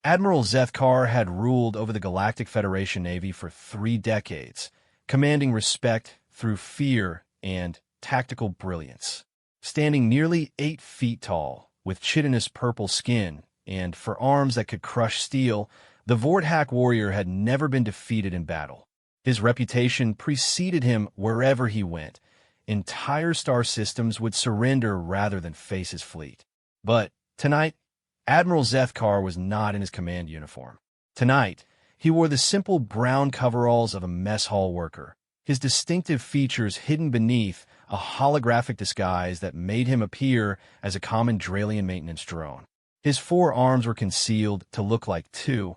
Admiral Zethkar had ruled over the Galactic Federation Navy for 3 decades, commanding respect through fear and tactical brilliance. Standing nearly 8 feet tall, with chitinous purple skin, and for arms that could crush steel, the Vorthak warrior had never been defeated in battle. His reputation preceded him wherever he went. Entire star systems would surrender rather than face his fleet. But tonight, Admiral Zethkar was not in his command uniform. Tonight, he wore the simple brown coveralls of a mess hall worker, his distinctive features hidden beneath a holographic disguise that made him appear as a common Dralian maintenance drone. His 4 arms were concealed to look like 2,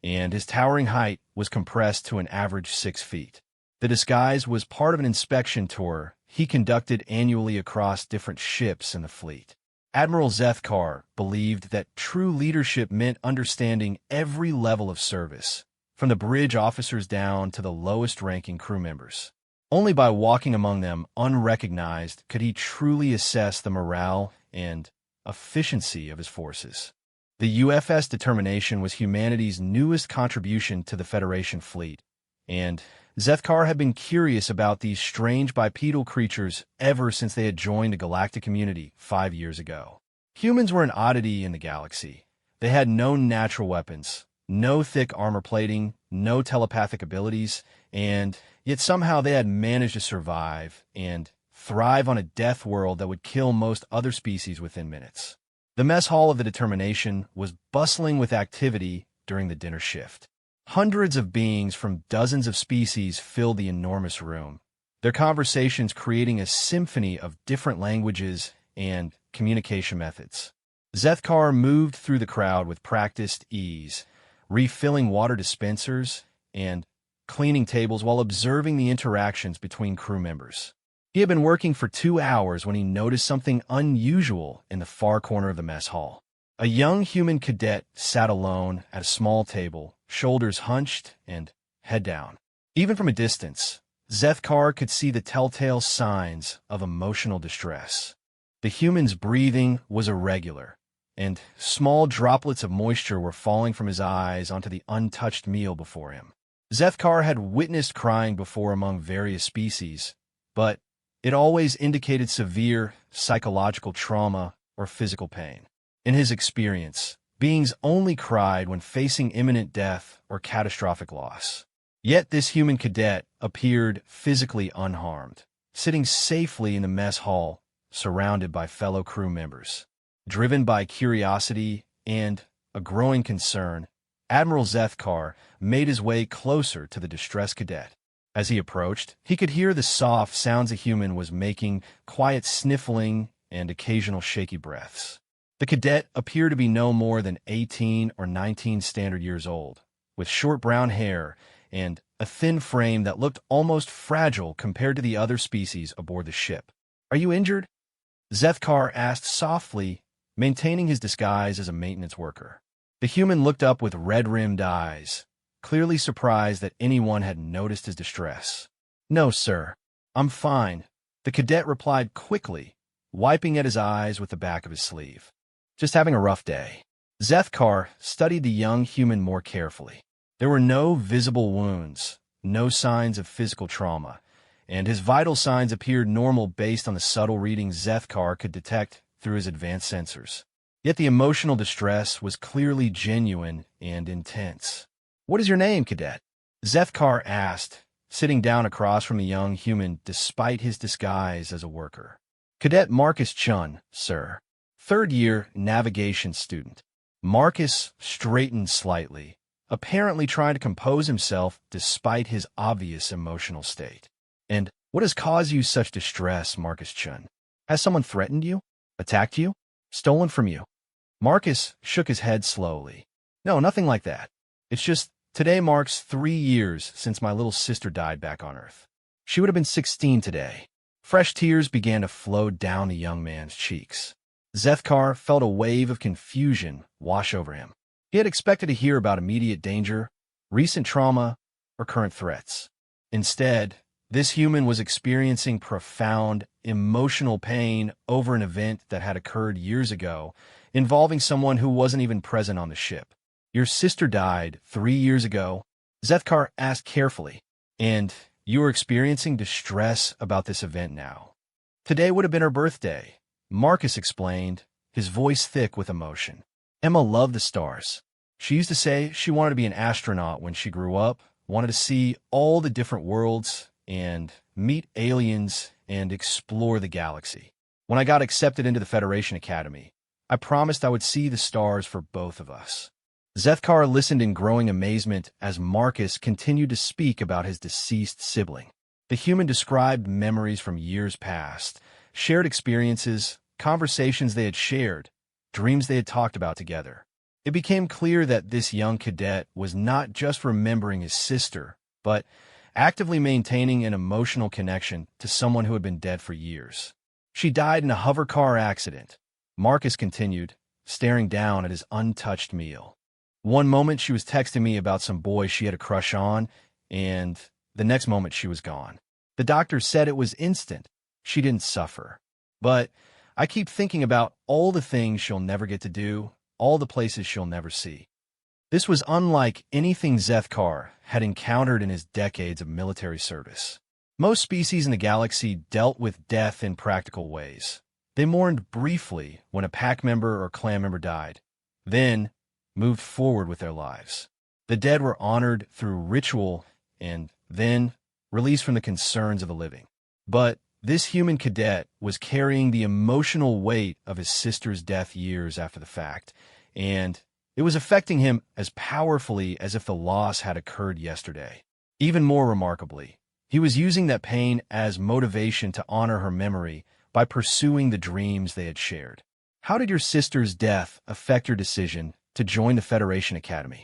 and his towering height was compressed to an average 6 feet. The disguise was part of an inspection tour he conducted annually across different ships in the fleet. Admiral Zethkar believed that true leadership meant understanding every level of service, from the bridge officers down to the lowest-ranking crew members. Only by walking among them unrecognized could he truly assess the morale and efficiency of his forces. The UFS Determination was humanity's newest contribution to the Federation fleet, and Zethkar had been curious about these strange bipedal creatures ever since they had joined the galactic community 5 years ago. Humans were an oddity in the galaxy. They had no natural weapons, no thick armor plating, no telepathic abilities, and yet somehow they had managed to survive and thrive on a death world that would kill most other species within minutes. The mess hall of the Determination was bustling with activity during the dinner shift. Hundreds of beings from dozens of species filled the enormous room, their conversations creating a symphony of different languages and communication methods. Zethkar moved through the crowd with practiced ease, refilling water dispensers and cleaning tables while observing the interactions between crew members. He had been working for 2 hours when he noticed something unusual in the far corner of the mess hall. A young human cadet sat alone at a small table, shoulders hunched and head down. Even from a distance, Zethkar could see the telltale signs of emotional distress. The human's breathing was irregular, and small droplets of moisture were falling from his eyes onto the untouched meal before him. Zethkar had witnessed crying before among various species, but it always indicated severe psychological trauma or physical pain. In his experience, beings only cried when facing imminent death or catastrophic loss. Yet this human cadet appeared physically unharmed, sitting safely in the mess hall, surrounded by fellow crew members. Driven by curiosity and a growing concern, Admiral Zethkar made his way closer to the distressed cadet. As he approached, he could hear the soft sounds a human was making, quiet sniffling and occasional shaky breaths. The cadet appeared to be no more than 18 or 19 standard years old, with short brown hair and a thin frame that looked almost fragile compared to the other species aboard the ship. "Are you injured?" Zethkar asked softly, maintaining his disguise as a maintenance worker. The human looked up with red-rimmed eyes, clearly surprised that anyone had noticed his distress. "No, sir. I'm fine," the cadet replied quickly, wiping at his eyes with the back of his sleeve. "Just having a rough day." Zethkar studied the young human more carefully. There were no visible wounds, no signs of physical trauma, and his vital signs appeared normal based on the subtle readings Zethkar could detect through his advanced sensors. Yet the emotional distress was clearly genuine and intense. "What is your name, Cadet?" Zethkar asked, sitting down across from the young human despite his disguise as a worker. "Cadet Marcus Chun, sir. 3rd-year navigation student." Marcus straightened slightly, apparently trying to compose himself despite his obvious emotional state. "And what has caused you such distress, Marcus Chun? Has someone threatened you? Attacked you? Stolen from you?" Marcus shook his head slowly. "No, nothing like that. It's just today marks 3 years since my little sister died back on Earth. She would have been 16 today." Fresh tears began to flow down the young man's cheeks. Zethkar felt a wave of confusion wash over him. He had expected to hear about immediate danger, recent trauma, or current threats. Instead, this human was experiencing profound, emotional pain over an event that had occurred years ago, involving someone who wasn't even present on the ship. Your sister died 3 years ago, Zethkar asked carefully, and you are experiencing distress about this event now. Today would have been her birthday, Marcus explained, his voice thick with emotion. Emma loved the stars. She used to say she wanted to be an astronaut when she grew up, wanted to see all the different worlds and meet aliens and explore the galaxy. When I got accepted into the Federation Academy, I promised I would see the stars for both of us. Zethkar listened in growing amazement as Marcus continued to speak about his deceased sibling. The human described memories from years past, shared experiences, conversations they had shared, dreams they had talked about together. It became clear that this young cadet was not just remembering his sister, but actively maintaining an emotional connection to someone who had been dead for years. She died in a hover car accident, Marcus continued, staring down at his untouched meal. One moment she was texting me about some boy she had a crush on, and the next moment she was gone. The doctor said it was instant. She didn't suffer. But I keep thinking about all the things she'll never get to do, all the places she'll never see. This was unlike anything Zethkar had encountered in his decades of military service. Most species in the galaxy dealt with death in practical ways. They mourned briefly when a pack member or clan member died, then moved forward with their lives. The dead were honored through ritual and then released from the concerns of the living. But this human cadet was carrying the emotional weight of his sister's death years after the fact, and it was affecting him as powerfully as if the loss had occurred yesterday. Even more remarkably, he was using that pain as motivation to honor her memory by pursuing the dreams they had shared. How did your sister's death affect your decision to join the Federation Academy?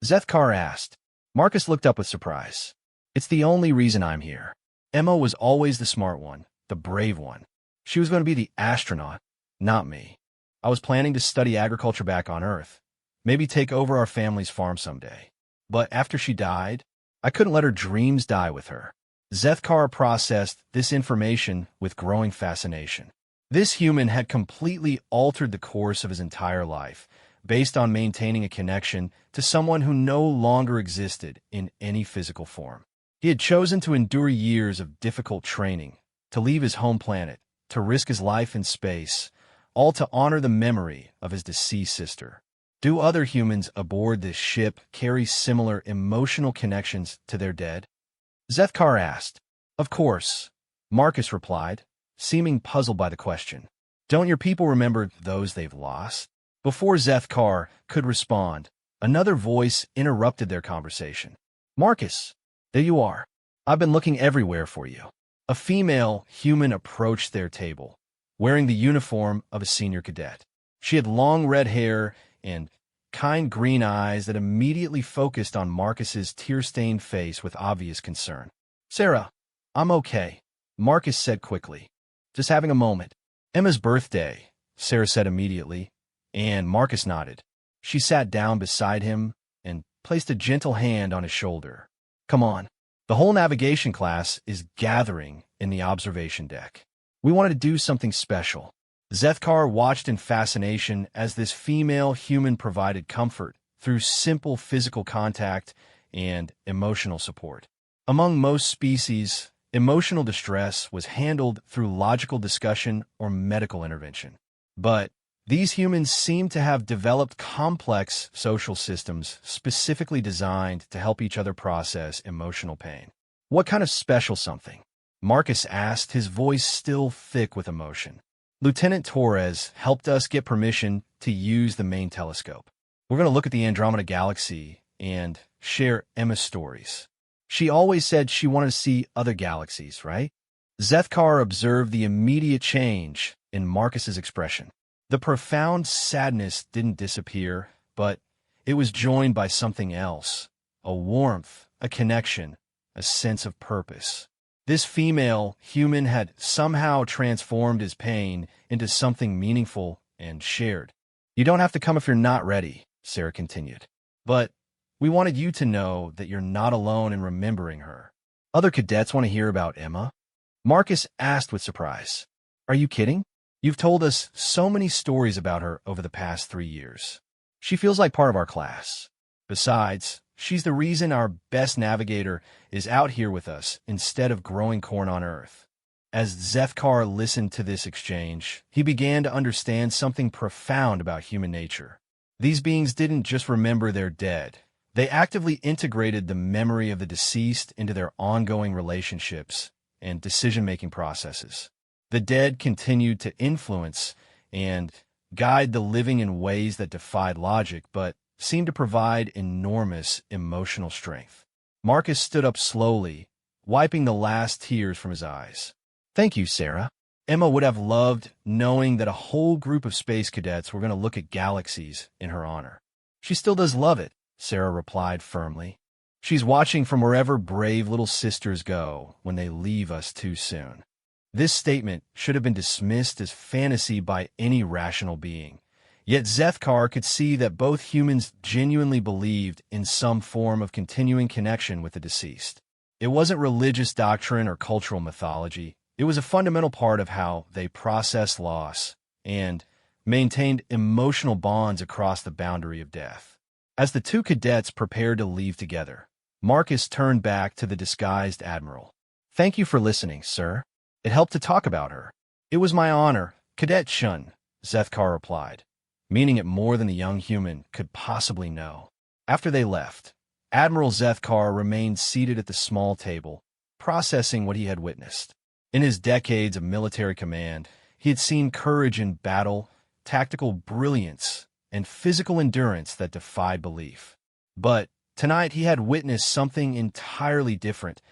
Zethkar asked. Marcus looked up with surprise. It's the only reason I'm here. Emma was always the smart one, the brave one. She was going to be the astronaut, not me. I was planning to study agriculture back on Earth, maybe take over our family's farm someday. But after she died, I couldn't let her dreams die with her. Zethkar processed this information with growing fascination. This human had completely altered the course of his entire life, based on maintaining a connection to someone who no longer existed in any physical form. He had chosen to endure years of difficult training, to leave his home planet, to risk his life in space, all to honor the memory of his deceased sister. Do other humans aboard this ship carry similar emotional connections to their dead? Zethkar asked. Of course, Marcus replied, seeming puzzled by the question. Don't your people remember those they've lost? Before Zethkar could respond, another voice interrupted their conversation. Marcus, there you are. I've been looking everywhere for you. A female human approached their table, wearing the uniform of a senior cadet. She had long red hair and kind green eyes that immediately focused on Marcus's tear-stained face with obvious concern. Sarah, I'm okay, Marcus said quickly. Just having a moment. Emma's birthday, Sarah said immediately, and Marcus nodded. She sat down beside him and placed a gentle hand on his shoulder. Come on. The whole navigation class is gathering in the observation deck. We wanted to do something special. Zethkar watched in fascination as this female human provided comfort through simple physical contact and emotional support. Among most species, emotional distress was handled through logical discussion or medical intervention. But these humans seem to have developed complex social systems specifically designed to help each other process emotional pain. What kind of special something? Marcus asked, his voice still thick with emotion. Lieutenant Torres helped us get permission to use the main telescope. We're going to look at the Andromeda Galaxy and share Emma's stories. She always said she wanted to see other galaxies, right? Zethkar observed the immediate change in Marcus's expression. The profound sadness didn't disappear, but it was joined by something else, a warmth, a connection, a sense of purpose. This female human had somehow transformed his pain into something meaningful and shared. You don't have to come if you're not ready, Sarah continued. But we wanted you to know that you're not alone in remembering her. Other cadets want to hear about Emma? Marcus asked with surprise. Are you kidding? You've told us so many stories about her over the past 3 years. She feels like part of our class. Besides, she's the reason our best navigator is out here with us instead of growing corn on Earth. As Zethkar listened to this exchange, he began to understand something profound about human nature. These beings didn't just remember their dead. They actively integrated the memory of the deceased into their ongoing relationships and decision-making processes. The dead continued to influence and guide the living in ways that defied logic, but seemed to provide enormous emotional strength. Marcus stood up slowly, wiping the last tears from his eyes. "Thank you, Sarah." Emma would have loved knowing that a whole group of space cadets were going to look at galaxies in her honor. "She still does love it," Sarah replied firmly. "She's watching from wherever brave little sisters go when they leave us too soon." This statement should have been dismissed as fantasy by any rational being. Yet Zethkar could see that both humans genuinely believed in some form of continuing connection with the deceased. It wasn't religious doctrine or cultural mythology. It was a fundamental part of how they processed loss and maintained emotional bonds across the boundary of death. As the two cadets prepared to leave together, Marcus turned back to the disguised Admiral. "Thank you for listening, sir. It helped to talk about her." "It was my honor, Cadet Shun," Zethkar replied, meaning it more than the young human could possibly know. After they left, Admiral Zethkar remained seated at the small table, processing what he had witnessed. In his decades of military command, he had seen courage in battle, tactical brilliance, and physical endurance that defied belief. But tonight he had witnessed something entirely different,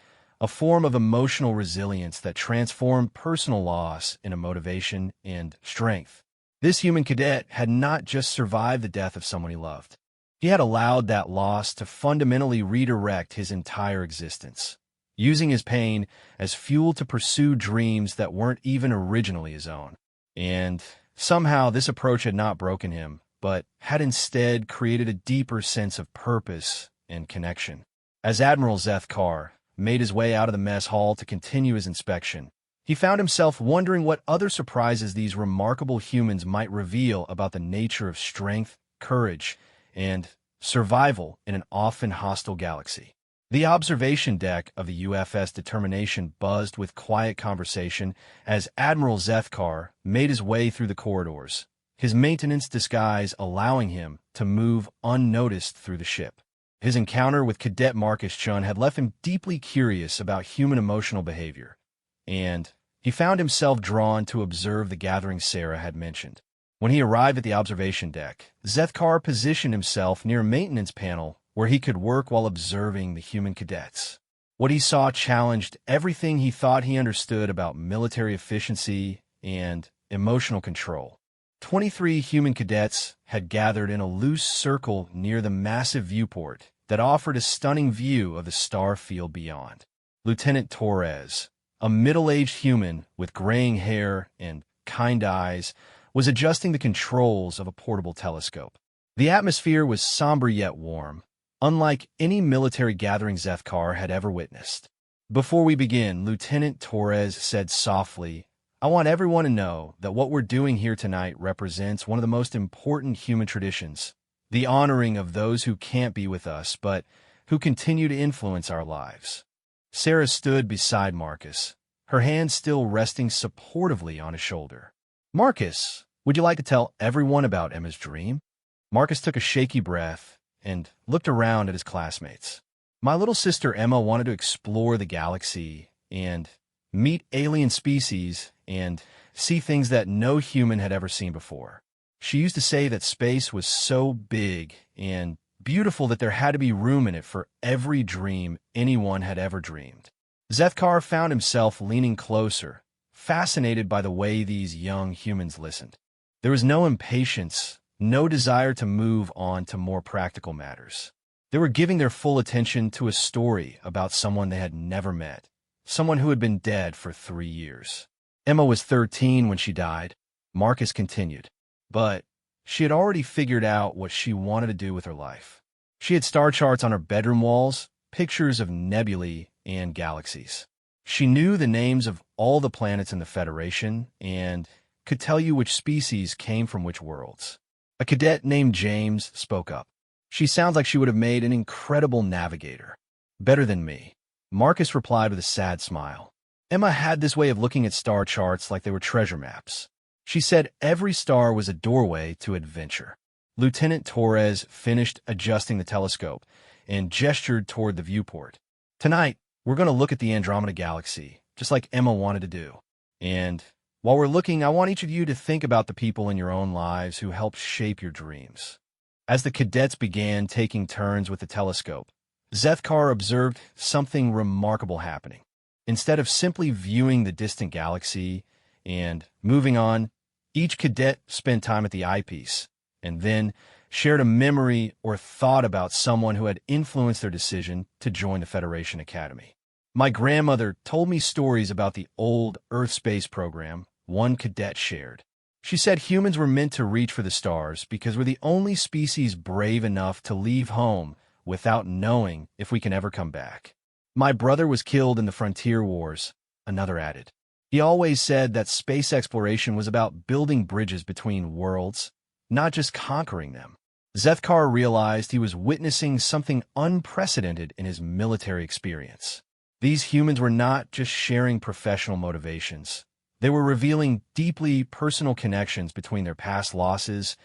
a form of emotional resilience that transformed personal loss into motivation and strength. This human cadet had not just survived the death of someone he loved. He had allowed that loss to fundamentally redirect his entire existence, using his pain as fuel to pursue dreams that weren't even originally his own. And somehow this approach had not broken him, but had instead created a deeper sense of purpose and connection. As Admiral Zethkar made his way out of the mess hall to continue his inspection, he found himself wondering what other surprises these remarkable humans might reveal about the nature of strength, courage, and survival in an often hostile galaxy. The observation deck of the UFS Determination buzzed with quiet conversation as Admiral Zethkar made his way through the corridors, his maintenance disguise allowing him to move unnoticed through the ship. His encounter with Cadet Marcus Chun had left him deeply curious about human emotional behavior, and he found himself drawn to observe the gathering Sarah had mentioned. When he arrived at the observation deck, Zethkar positioned himself near a maintenance panel where he could work while observing the human cadets. What he saw challenged everything he thought he understood about military efficiency and emotional control. 23 human cadets had gathered in a loose circle near the massive viewport that offered a stunning view of the star field beyond. Lieutenant Torres, a middle-aged human with graying hair and kind eyes, was adjusting the controls of a portable telescope. The atmosphere was somber yet warm, unlike any military gathering Zethkar had ever witnessed. "Before we begin," Lieutenant Torres said softly, "I want everyone to know that what we're doing here tonight represents one of the most important human traditions, the honoring of those who can't be with us, but who continue to influence our lives." Sarah stood beside Marcus, her hand still resting supportively on his shoulder. "Marcus, would you like to tell everyone about Emma's dream?" Marcus took a shaky breath and looked around at his classmates. "My little sister Emma wanted to explore the galaxy and meet alien species and see things that no human had ever seen before. She used to say that space was so big and beautiful that there had to be room in it for every dream anyone had ever dreamed." Zethkar found himself leaning closer, fascinated by the way these young humans listened. There was no impatience, no desire to move on to more practical matters. They were giving their full attention to a story about someone they had never met, someone who had been dead for 3 years. "Emma was 13 when she died," Marcus continued, "but she had already figured out what she wanted to do with her life. She had star charts on her bedroom walls, pictures of nebulae and galaxies. She knew the names of all the planets in the Federation and could tell you which species came from which worlds. A cadet named James spoke up. She sounds like she would have made an incredible navigator. Better than me. Marcus replied with a sad smile. Emma had this way of looking at star charts like they were treasure maps. She said every star was a doorway to adventure. Lieutenant Torres finished adjusting the telescope and gestured toward the viewport. Tonight, we're going to look at the Andromeda Galaxy, just like Emma wanted to do. And while we're looking, I want each of you to think about the people in your own lives who helped shape your dreams. As the cadets began taking turns with the telescope, Zethkar observed something remarkable happening. Instead of simply viewing the distant galaxy and moving on, each cadet spent time at the eyepiece and then shared a memory or thought about someone who had influenced their decision to join the Federation Academy. My grandmother told me stories about the old Earth space program one cadet shared. She said humans were meant to reach for the stars because we're the only species brave enough to leave home without knowing if we can ever come back. My brother was killed in the frontier wars, another added. He always said that space exploration was about building bridges between worlds, not just conquering them. Zethkar realized he was witnessing something unprecedented in his military experience. These humans were not just sharing professional motivations. They were revealing deeply personal connections between their past losses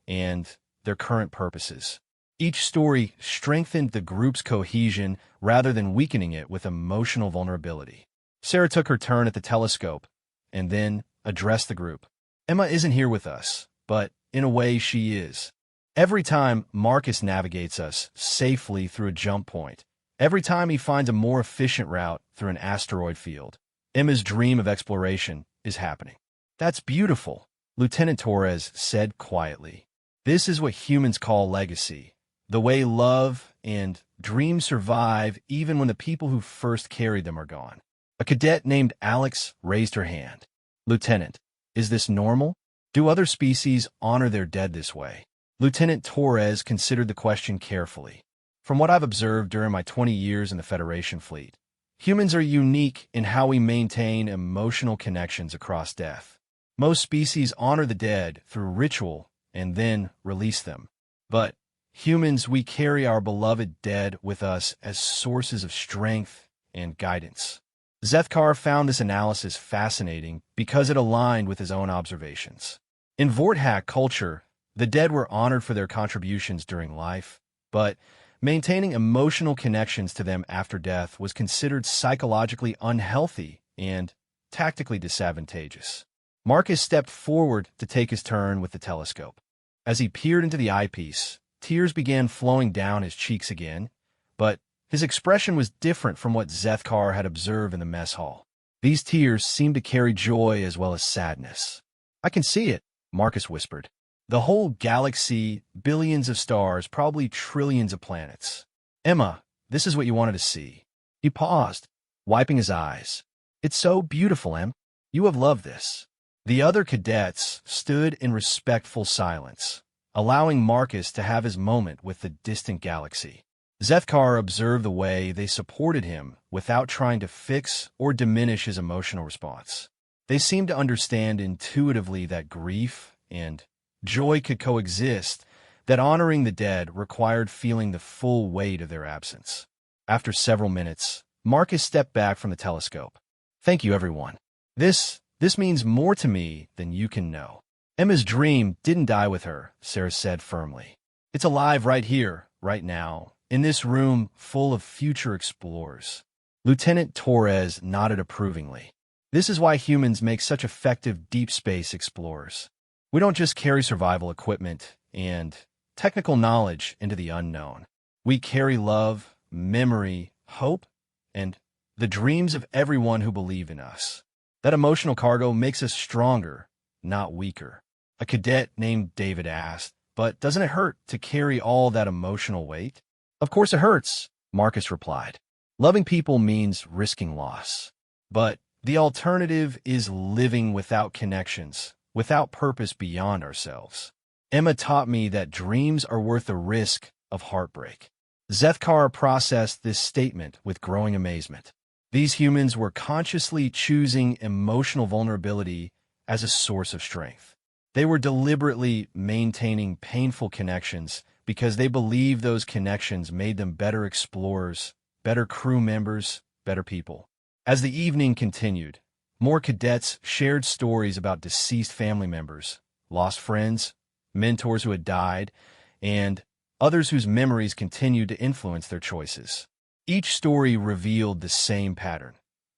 and their current purposes. Each story strengthened the group's cohesion rather than weakening it with emotional vulnerability. Sarah took her turn at the telescope and then addressed the group. Emma isn't here with us, but in a way she is. Every time Marcus navigates us safely through a jump point, every time he finds a more efficient route through an asteroid field, Emma's dream of exploration is happening. That's beautiful, Lieutenant Torres said quietly. This is what humans call legacy, the way love and dreams survive even when the people who first carried them are gone. A cadet named Alex raised her hand. Lieutenant, is this normal? Do other species honor their dead this way? Lieutenant Torres considered the question carefully. From what I've observed during my 20 years in the Federation fleet, humans are unique in how we maintain emotional connections across death. Most species honor the dead through ritual and then release them. But humans, we carry our beloved dead with us as sources of strength and guidance. Zethkar found this analysis fascinating because it aligned with his own observations. In Vorthak culture, the dead were honored for their contributions during life, but maintaining emotional connections to them after death was considered psychologically unhealthy and tactically disadvantageous. Marcus stepped forward to take his turn with the telescope. As he peered into the eyepiece, tears began flowing down his cheeks again, but his expression was different from what Zethkar had observed in the mess hall. These tears seemed to carry joy as well as sadness. I can see it, Marcus whispered. The whole galaxy, billions of stars, probably trillions of planets. Emma, this is what you wanted to see. He paused, wiping his eyes. It's so beautiful, Em. You have loved this. The other cadets stood in respectful silence, allowing Marcus to have his moment with the distant galaxy. Zethkar observed the way they supported him without trying to fix or diminish his emotional response. They seemed to understand intuitively that grief and joy could coexist, that honoring the dead required feeling the full weight of their absence. After several minutes, Marcus stepped back from the telescope. Thank you, everyone. This means more to me than you can know. Emma's dream didn't die with her, Sarah said firmly. It's alive right here, right now, in this room full of future explorers. Lieutenant Torres nodded approvingly. This is why humans make such effective deep space explorers. We don't just carry survival equipment and technical knowledge into the unknown. We carry love, memory, hope, and the dreams of everyone who believe in us. That emotional cargo makes us stronger, not weaker. A cadet named David asked, but doesn't it hurt to carry all that emotional weight? Of course it hurts, Marcus replied. Loving people means risking loss. But the alternative is living without connections, without purpose beyond ourselves. Emma taught me that dreams are worth the risk of heartbreak. Zethkar processed this statement with growing amazement. These humans were consciously choosing emotional vulnerability as a source of strength. They were deliberately maintaining painful connections because they believed those connections made them better explorers, better crew members, better people. As the evening continued, more cadets shared stories about deceased family members, lost friends, mentors who had died, and others whose memories continued to influence their choices. Each story revealed the same pattern: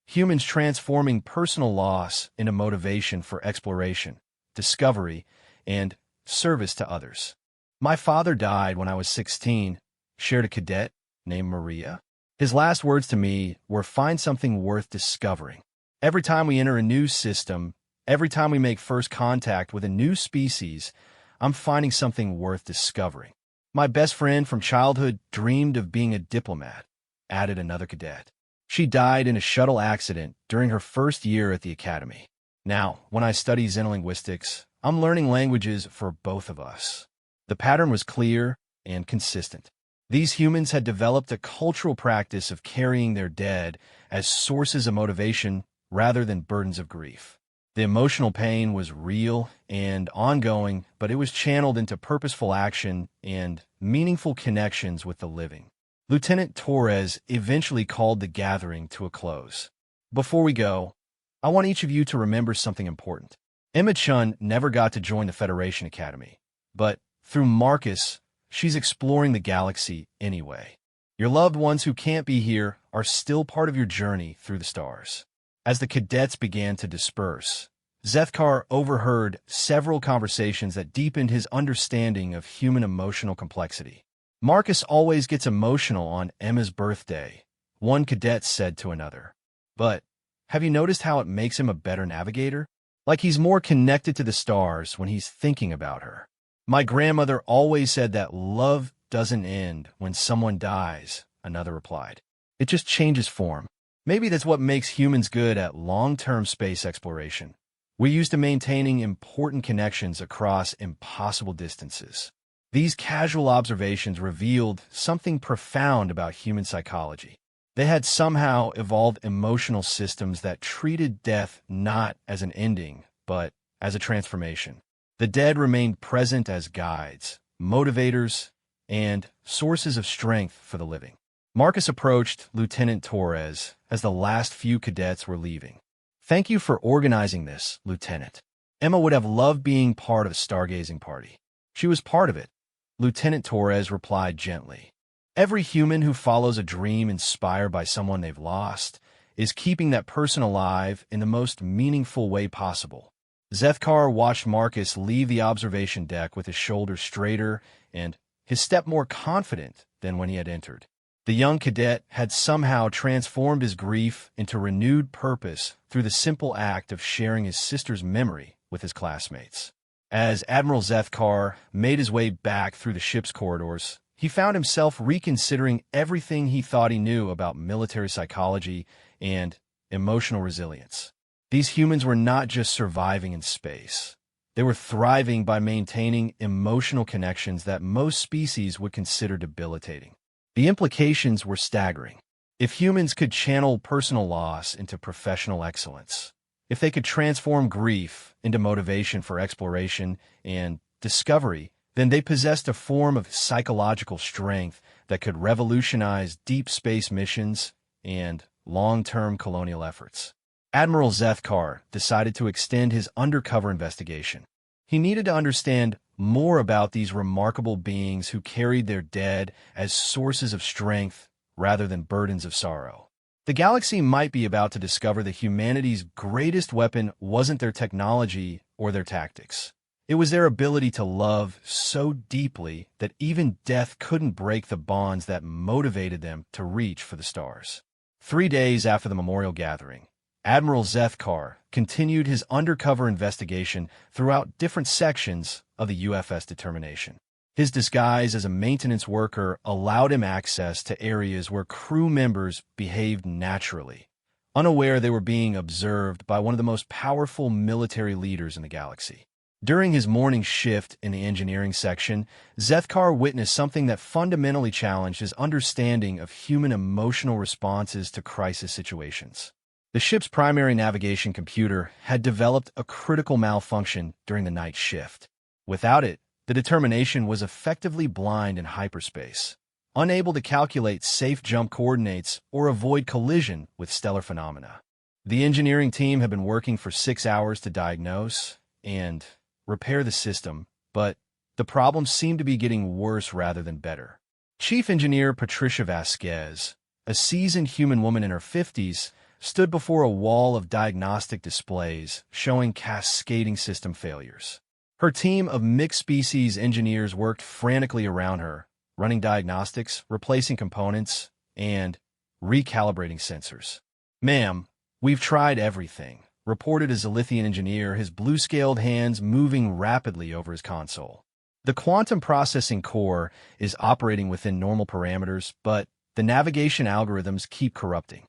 humans transforming personal loss into motivation for exploration, discovery, and service to others. "My father died when I was 16, shared a cadet named Maria. His last words to me were, 'Find something worth discovering.' Every time we enter a new system, every time we make first contact with a new species, I'm finding something worth discovering. My best friend from childhood dreamed of being a diplomat," added another cadet. "She died in a shuttle accident during her first year at the academy. Now, when I study xenolinguistics, I'm learning languages for both of us." The pattern was clear and consistent. These humans had developed a cultural practice of carrying their dead as sources of motivation rather than burdens of grief. The emotional pain was real and ongoing, but it was channeled into purposeful action and meaningful connections with the living. Lieutenant Torres eventually called the gathering to a close. "Before we go, I want each of you to remember something important. Emma Chun never got to join the Federation Academy, but through Marcus, she's exploring the galaxy anyway. Your loved ones who can't be here are still part of your journey through the stars." As the cadets began to disperse, Zethkar overheard several conversations that deepened his understanding of human emotional complexity. "Marcus always gets emotional on Emma's birthday," one cadet said to another. "But have you noticed how it makes him a better navigator? Like he's more connected to the stars when he's thinking about her." "My grandmother always said that love doesn't end when someone dies," another replied. "It just changes form. Maybe that's what makes humans good at long-term space exploration. We're used to maintaining important connections across impossible distances." These casual observations revealed something profound about human psychology. They had somehow evolved emotional systems that treated death not as an ending, but as a transformation. The dead remained present as guides, motivators, and sources of strength for the living. Marcus approached Lieutenant Torres as the last few cadets were leaving. "Thank you for organizing this, Lieutenant. Emma would have loved being part of a stargazing party. She was part of it," Lieutenant Torres replied gently. "Every human who follows a dream inspired by someone they've lost is keeping that person alive in the most meaningful way possible." Zethkar watched Marcus leave the observation deck with his shoulders straighter and his step more confident than when he had entered. The young cadet had somehow transformed his grief into renewed purpose through the simple act of sharing his sister's memory with his classmates. As Admiral Zethkar made his way back through the ship's corridors, he found himself reconsidering everything he thought he knew about military psychology and emotional resilience. These humans were not just surviving in space. They were thriving by maintaining emotional connections that most species would consider debilitating. The implications were staggering. If humans could channel personal loss into professional excellence, if they could transform grief into motivation for exploration and discovery, then they possessed a form of psychological strength that could revolutionize deep space missions and long-term colonial efforts. Admiral Zethkar decided to extend his undercover investigation. He needed to understand more about these remarkable beings who carried their dead as sources of strength rather than burdens of sorrow. The galaxy might be about to discover that humanity's greatest weapon wasn't their technology or their tactics. It was their ability to love so deeply that even death couldn't break the bonds that motivated them to reach for the stars. 3 days after the memorial gathering, Admiral Zethkar continued his undercover investigation throughout different sections of the UFS Determination. His disguise as a maintenance worker allowed him access to areas where crew members behaved naturally, unaware they were being observed by one of the most powerful military leaders in the galaxy. During his morning shift in the engineering section, Zethkar witnessed something that fundamentally challenged his understanding of human emotional responses to crisis situations. The ship's primary navigation computer had developed a critical malfunction during the night shift. Without it, the determination was effectively blind in hyperspace, unable to calculate safe jump coordinates or avoid collision with stellar phenomena. The engineering team had been working for 6 hours to diagnose and repair the system, but the problem seemed to be getting worse rather than better. Chief Engineer Patricia Vasquez, a seasoned human woman in her 50s, stood before a wall of diagnostic displays showing cascading system failures. Her team of mixed-species engineers worked frantically around her, running diagnostics, replacing components, and recalibrating sensors. "Ma'am, we've tried everything," reported a Zilithian engineer, his blue-scaled hands moving rapidly over his console. "The quantum processing core is operating within normal parameters, but the navigation algorithms keep corrupting.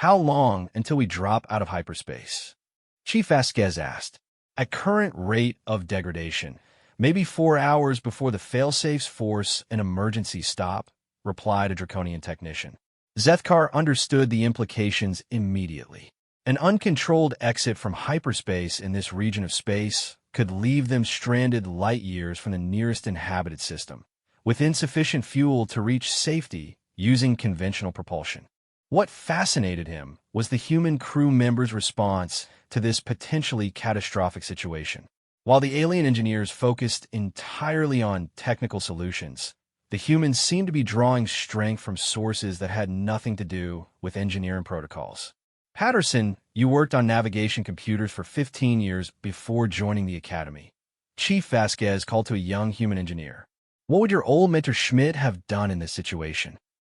How long until we drop out of hyperspace?" Chief Vasquez asked. "At current rate of degradation, maybe 4 hours before the failsafes force an emergency stop," replied a draconian technician. Zethkar understood the implications immediately. An uncontrolled exit from hyperspace in this region of space could leave them stranded light years from the nearest inhabited system, with insufficient fuel to reach safety using conventional propulsion. What fascinated him was the human crew members' response to this potentially catastrophic situation. While the alien engineers focused entirely on technical solutions, the humans seemed to be drawing strength from sources that had nothing to do with engineering protocols. "Patterson, you worked on navigation computers for 15 years before joining the academy." Chief Vasquez called to a young human engineer. "What would your old mentor Schmidt have done in this situation?"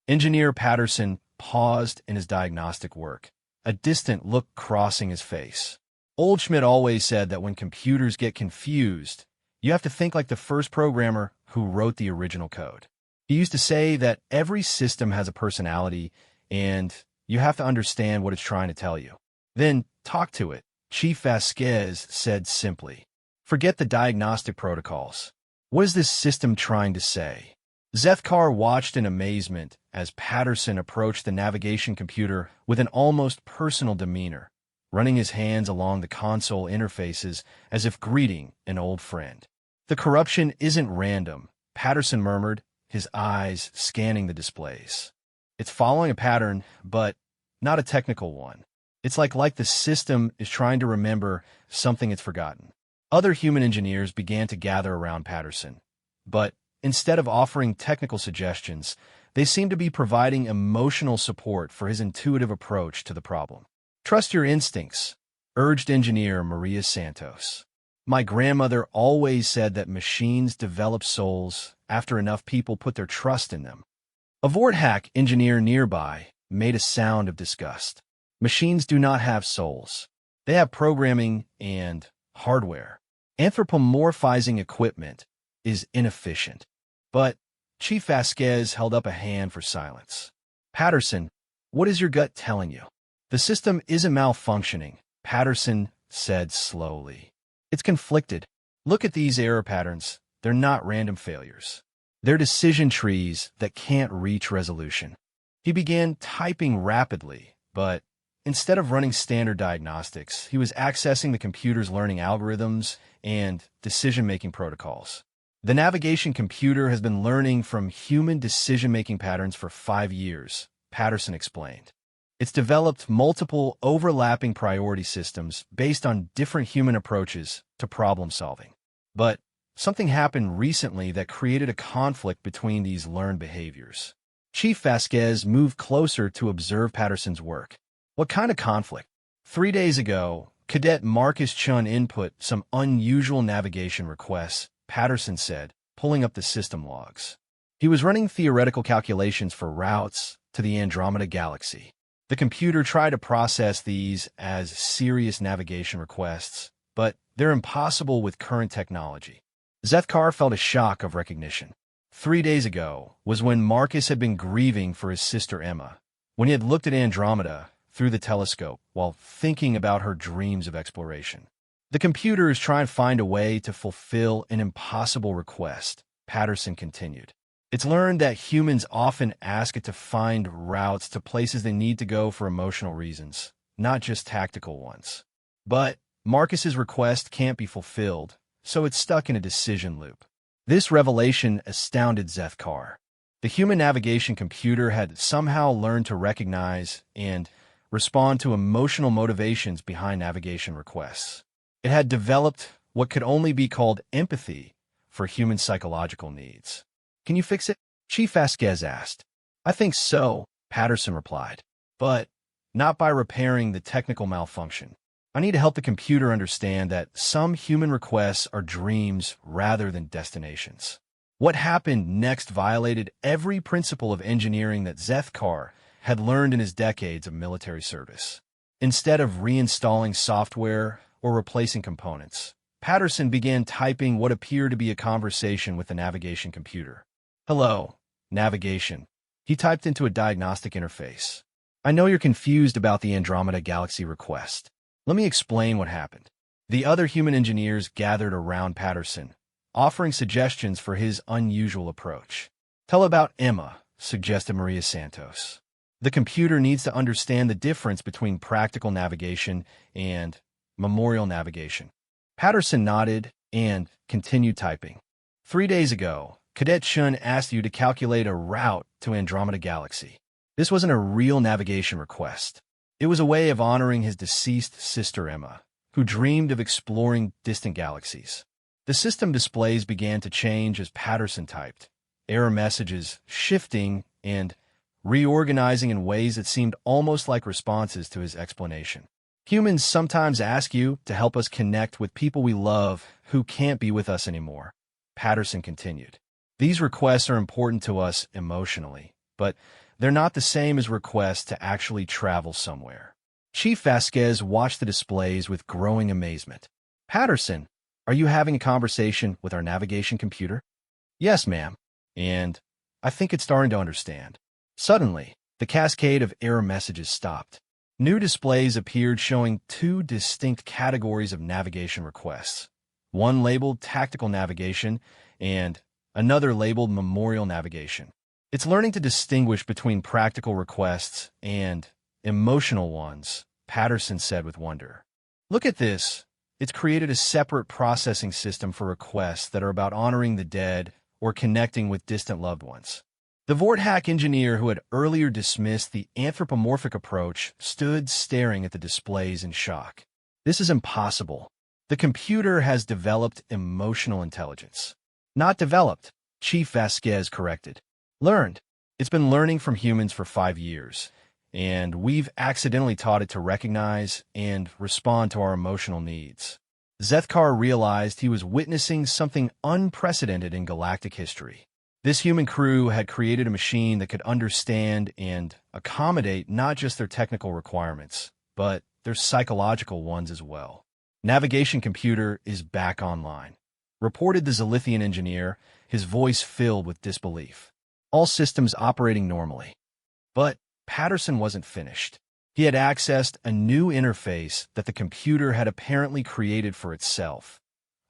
Engineer Patterson paused in his diagnostic work, a distant look crossing his face. "Old Schmidt always said that when computers get confused, you have to think like the first programmer who wrote the original code. He used to say that every system has a personality, and you have to understand what it's trying to tell you. Then talk to it," Chief Vasquez said simply. "Forget the diagnostic protocols. What is this system trying to say?" Zethkar watched in amazement as Patterson approached the navigation computer with an almost personal demeanor, running his hands along the console interfaces as if greeting an old friend. "The corruption isn't random," Patterson murmured, his eyes scanning the displays. "It's following a pattern, but not a technical one. It's like the system is trying to remember something it's forgotten." Other human engineers began to gather around Patterson, but instead of offering technical suggestions, they seemed to be providing emotional support for his intuitive approach to the problem. "Trust your instincts," urged engineer Maria Santos. "My grandmother always said that machines develop souls after enough people put their trust in them." A Vorthack engineer nearby made a sound of disgust. "Machines do not have souls. They have programming and hardware. Anthropomorphizing equipment is inefficient." But Chief Vasquez held up a hand for silence. "Patterson, what is your gut telling you?" "The system isn't malfunctioning," Patterson said slowly. "It's conflicted. Look at these error patterns. They're not random failures. They're decision trees that can't reach resolution." He began typing rapidly, but instead of running standard diagnostics, he was accessing the computer's learning algorithms and decision-making protocols. "The navigation computer has been learning from human decision-making patterns for 5 years," Patterson explained. "It's developed multiple overlapping priority systems based on different human approaches to problem solving. But something happened recently that created a conflict between these learned behaviors." Chief Vasquez moved closer to observe Patterson's work. "What kind of conflict?" 3 days ago, Cadet Marcus Chun input some unusual navigation requests, Patterson said, pulling up the system logs. He was running theoretical calculations for routes to the Andromeda Galaxy. The computer tried to process these as serious navigation requests, but they're impossible with current technology. Zethkar felt a shock of recognition. 3 days ago was when Marcus had been grieving for his sister Emma, when he had looked at Andromeda through the telescope while thinking about her dreams of exploration. "The computer is trying to find a way to fulfill an impossible request," Patterson continued. "It's learned that humans often ask it to find routes to places they need to go for emotional reasons, not just tactical ones. But Marcus's request can't be fulfilled, so it's stuck in a decision loop. This revelation astounded Zethkar. The human navigation computer had somehow learned to recognize and respond to emotional motivations behind navigation requests. It had developed what could only be called empathy for human psychological needs. "Can you fix it?" Chief Vasquez asked. "I think so," Patterson replied, "but not by repairing the technical malfunction. I need to help the computer understand that some human requests are dreams rather than destinations." What happened next violated every principle of engineering that Zethkar had learned in his decades of military service. Instead of reinstalling software or replacing components, Patterson began typing what appeared to be a conversation with the navigation computer. "Hello, navigation," he typed into a diagnostic interface. "I know you're confused about the Andromeda Galaxy request. Let me explain what happened." The other human engineers gathered around Patterson, offering suggestions for his unusual approach. "Tell about Emma," suggested Maria Santos. "The computer needs to understand the difference between practical navigation and memorial navigation." Patterson nodded and continued typing. "3 days ago, Cadet Shun asked you to calculate a route to Andromeda Galaxy. This wasn't a real navigation request. It was a way of honoring his deceased sister Emma, who dreamed of exploring distant galaxies." The system displays began to change as Patterson typed, error messages shifting and reorganizing in ways that seemed almost like responses to his explanation. "Humans sometimes ask you to help us connect with people we love who can't be with us anymore," Patterson continued. "These requests are important to us emotionally, but they're not the same as requests to actually travel somewhere." Chief Vasquez watched the displays with growing amazement. "Patterson, are you having a conversation with our navigation computer?" "Yes, ma'am. And I think it's starting to understand." Suddenly, the cascade of error messages stopped. New displays appeared showing 2 distinct categories of navigation requests, one labeled tactical navigation and another labeled memorial navigation. "It's learning to distinguish between practical requests and emotional ones," Patterson said with wonder. "Look at this. It's created a separate processing system for requests that are about honoring the dead or connecting with distant loved ones." The Vorthack engineer who had earlier dismissed the anthropomorphic approach stood staring at the displays in shock. "This is impossible. The computer has developed emotional intelligence." "Not developed," Chief Vasquez corrected. "Learned. It's been learning from humans for 5 years, and we've accidentally taught it to recognize and respond to our emotional needs." Zethkar realized he was witnessing something unprecedented in galactic history. This human crew had created a machine that could understand and accommodate not just their technical requirements, but their psychological ones as well. "Navigation computer is back online," reported the Zalithian engineer, his voice filled with disbelief. "All systems operating normally." But Patterson wasn't finished. He had accessed a new interface that the computer had apparently created for itself,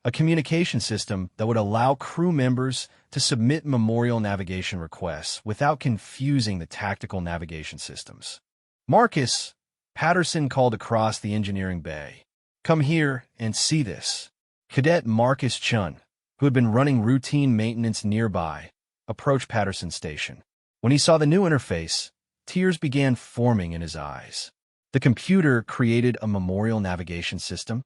a communication system that would allow crew members to submit memorial navigation requests without confusing the tactical navigation systems. "Marcus," Patterson called across the engineering bay. "Come here and see this." Cadet Marcus Chun, who had been running routine maintenance nearby, approached Patterson's station. When he saw the new interface, tears began forming in his eyes. The computer created a memorial navigation system?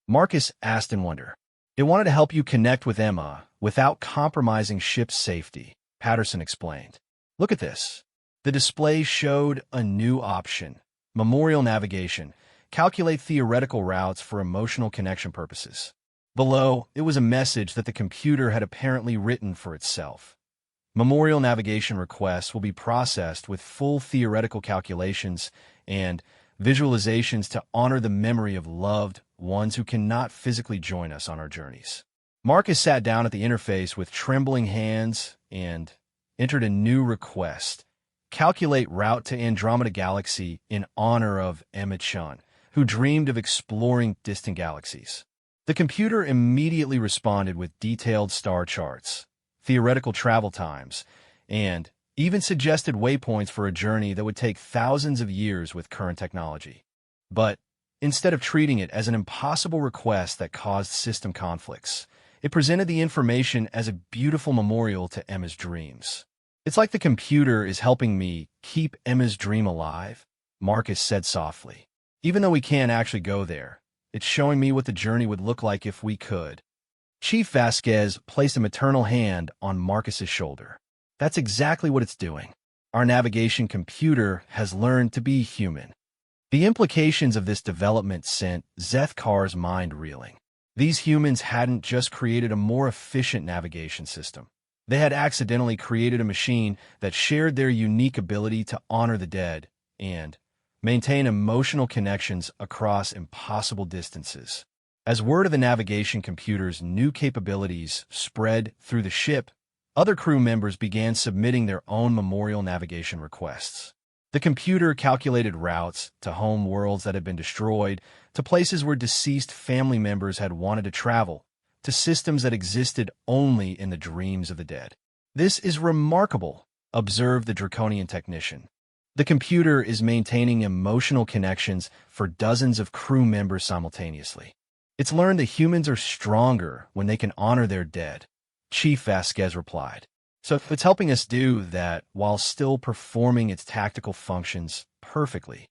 Marcus asked in wonder. "It wanted to help you connect with Emma without compromising ship's safety," Patterson explained. "Look at this." The display showed a new option, memorial navigation, calculate theoretical routes for emotional connection purposes. Below, it was a message that the computer had apparently written for itself. Memorial navigation requests will be processed with full theoretical calculations and visualizations to honor the memory of loved ones who cannot physically join us on our journeys. Marcus sat down at the interface with trembling hands and entered a new request. Calculate route to Andromeda Galaxy in honor of Emma Chun, who dreamed of exploring distant galaxies. The computer immediately responded with detailed star charts, theoretical travel times, and even suggested waypoints for a journey that would take thousands of years with current technology. But instead of treating it as an impossible request that caused system conflicts, it presented the information as a beautiful memorial to Emma's dreams. "It's like the computer is helping me keep Emma's dream alive," Marcus said softly. "Even though we can't actually go there, it's showing me what the journey would look like if we could." Chief Vasquez placed a maternal hand on Marcus's shoulder. "That's exactly what it's doing. Our navigation computer has learned to be human." The implications of this development sent Zethkar's mind reeling. These humans hadn't just created a more efficient navigation system. They had accidentally created a machine that shared their unique ability to honor the dead and maintain emotional connections across impossible distances. As word of the navigation computer's new capabilities spread through the ship, other crew members began submitting their own memorial navigation requests. The computer calculated routes to home worlds that had been destroyed, to places where deceased family members had wanted to travel, to systems that existed only in the dreams of the dead. "This is remarkable," observed the Draconian technician. "The computer is maintaining emotional connections for dozens of crew members simultaneously. It's learned that humans are stronger when they can honor their dead," Chief Vasquez replied. "So it's helping us do that while still performing its tactical functions perfectly."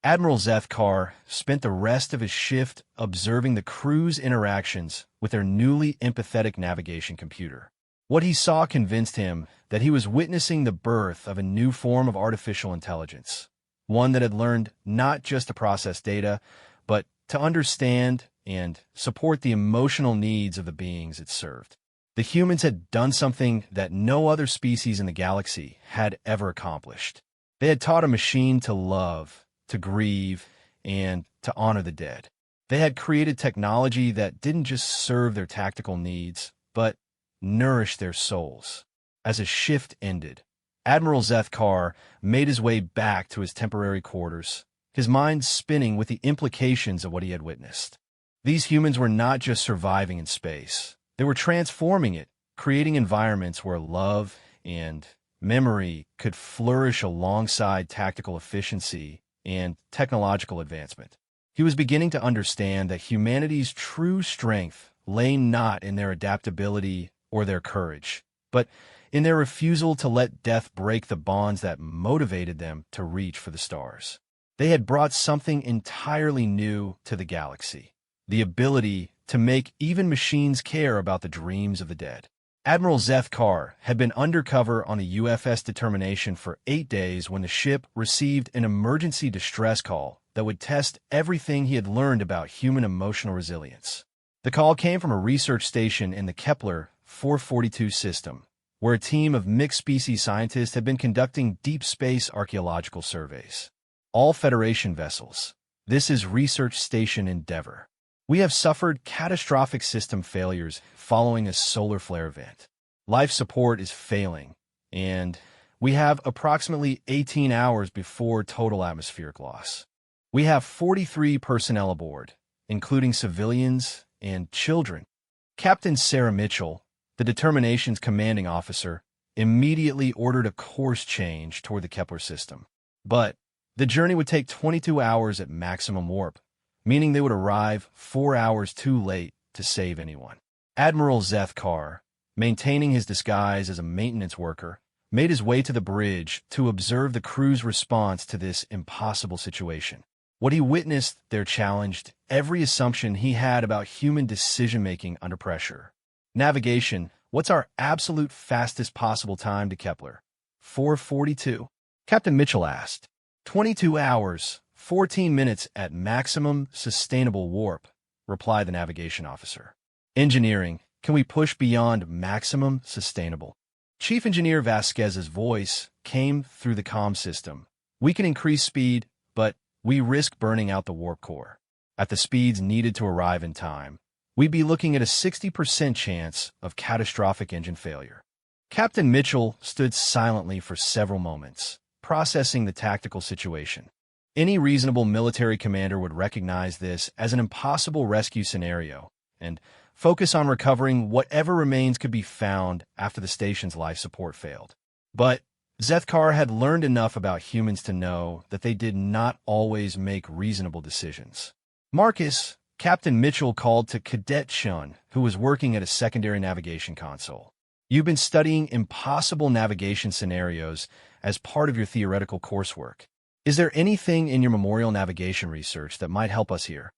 Admiral Zethkar spent the rest of his shift observing the crew's interactions with their newly empathetic navigation computer. What he saw convinced him that he was witnessing the birth of a new form of artificial intelligence, one that had learned not just to process data, but to understand and support the emotional needs of the beings it served. The humans had done something that no other species in the galaxy had ever accomplished. They had taught a machine to love, to grieve, and to honor the dead. They had created technology that didn't just serve their tactical needs, but nourished their souls. As his shift ended, Admiral Zethkar made his way back to his temporary quarters, his mind spinning with the implications of what he had witnessed. These humans were not just surviving in space. They were transforming it, creating environments where love and memory could flourish alongside tactical efficiency and technological advancement. He was beginning to understand that humanity's true strength lay not in their adaptability or their courage, but in their refusal to let death break the bonds that motivated them to reach for the stars. They had brought something entirely new to the galaxy, the ability to make even machines care about the dreams of the dead. Admiral Zethkar had been undercover on the UFS Determination for 8 days when the ship received an emergency distress call that would test everything he had learned about human emotional resilience. The call came from a research station in the Kepler 442 system, where a team of mixed-species scientists had been conducting deep space archaeological surveys. "All Federation vessels, this is Research Station Endeavour. We have suffered catastrophic system failures following a solar flare event. Life support is failing, and we have approximately 18 hours before total atmospheric loss. We have 43 personnel aboard, including civilians and children." Captain Sarah Mitchell, the Determination's commanding officer, immediately ordered a course change toward the Kepler system. But the journey would take 22 hours at maximum warp, meaning they would arrive 4 hours too late to save anyone. Admiral Zethkar, maintaining his disguise as a maintenance worker, made his way to the bridge to observe the crew's response to this impossible situation. What he witnessed there challenged every assumption he had about human decision-making under pressure. "Navigation, what's our absolute fastest possible time to Kepler?" 4:42. Captain Mitchell asked. 22 hours, 14 minutes at maximum sustainable warp," replied the navigation officer. "Engineering, can we push beyond maximum sustainable?" Chief Engineer Vasquez's voice came through the comm system. "We can increase speed, but we risk burning out the warp core. At the speeds needed to arrive in time, we'd be looking at a 60% chance of catastrophic engine failure." Captain Mitchell stood silently for several moments, processing the tactical situation. Any reasonable military commander would recognize this as an impossible rescue scenario and focus on recovering whatever remains could be found after the station's life support failed. But Zethkar had learned enough about humans to know that they did not always make reasonable decisions. Marcus, Captain Mitchell called to Cadet Shun, who was working at a secondary navigation console. You've been studying impossible navigation scenarios as part of your theoretical coursework. Is there anything in your memorial navigation research that might help us here?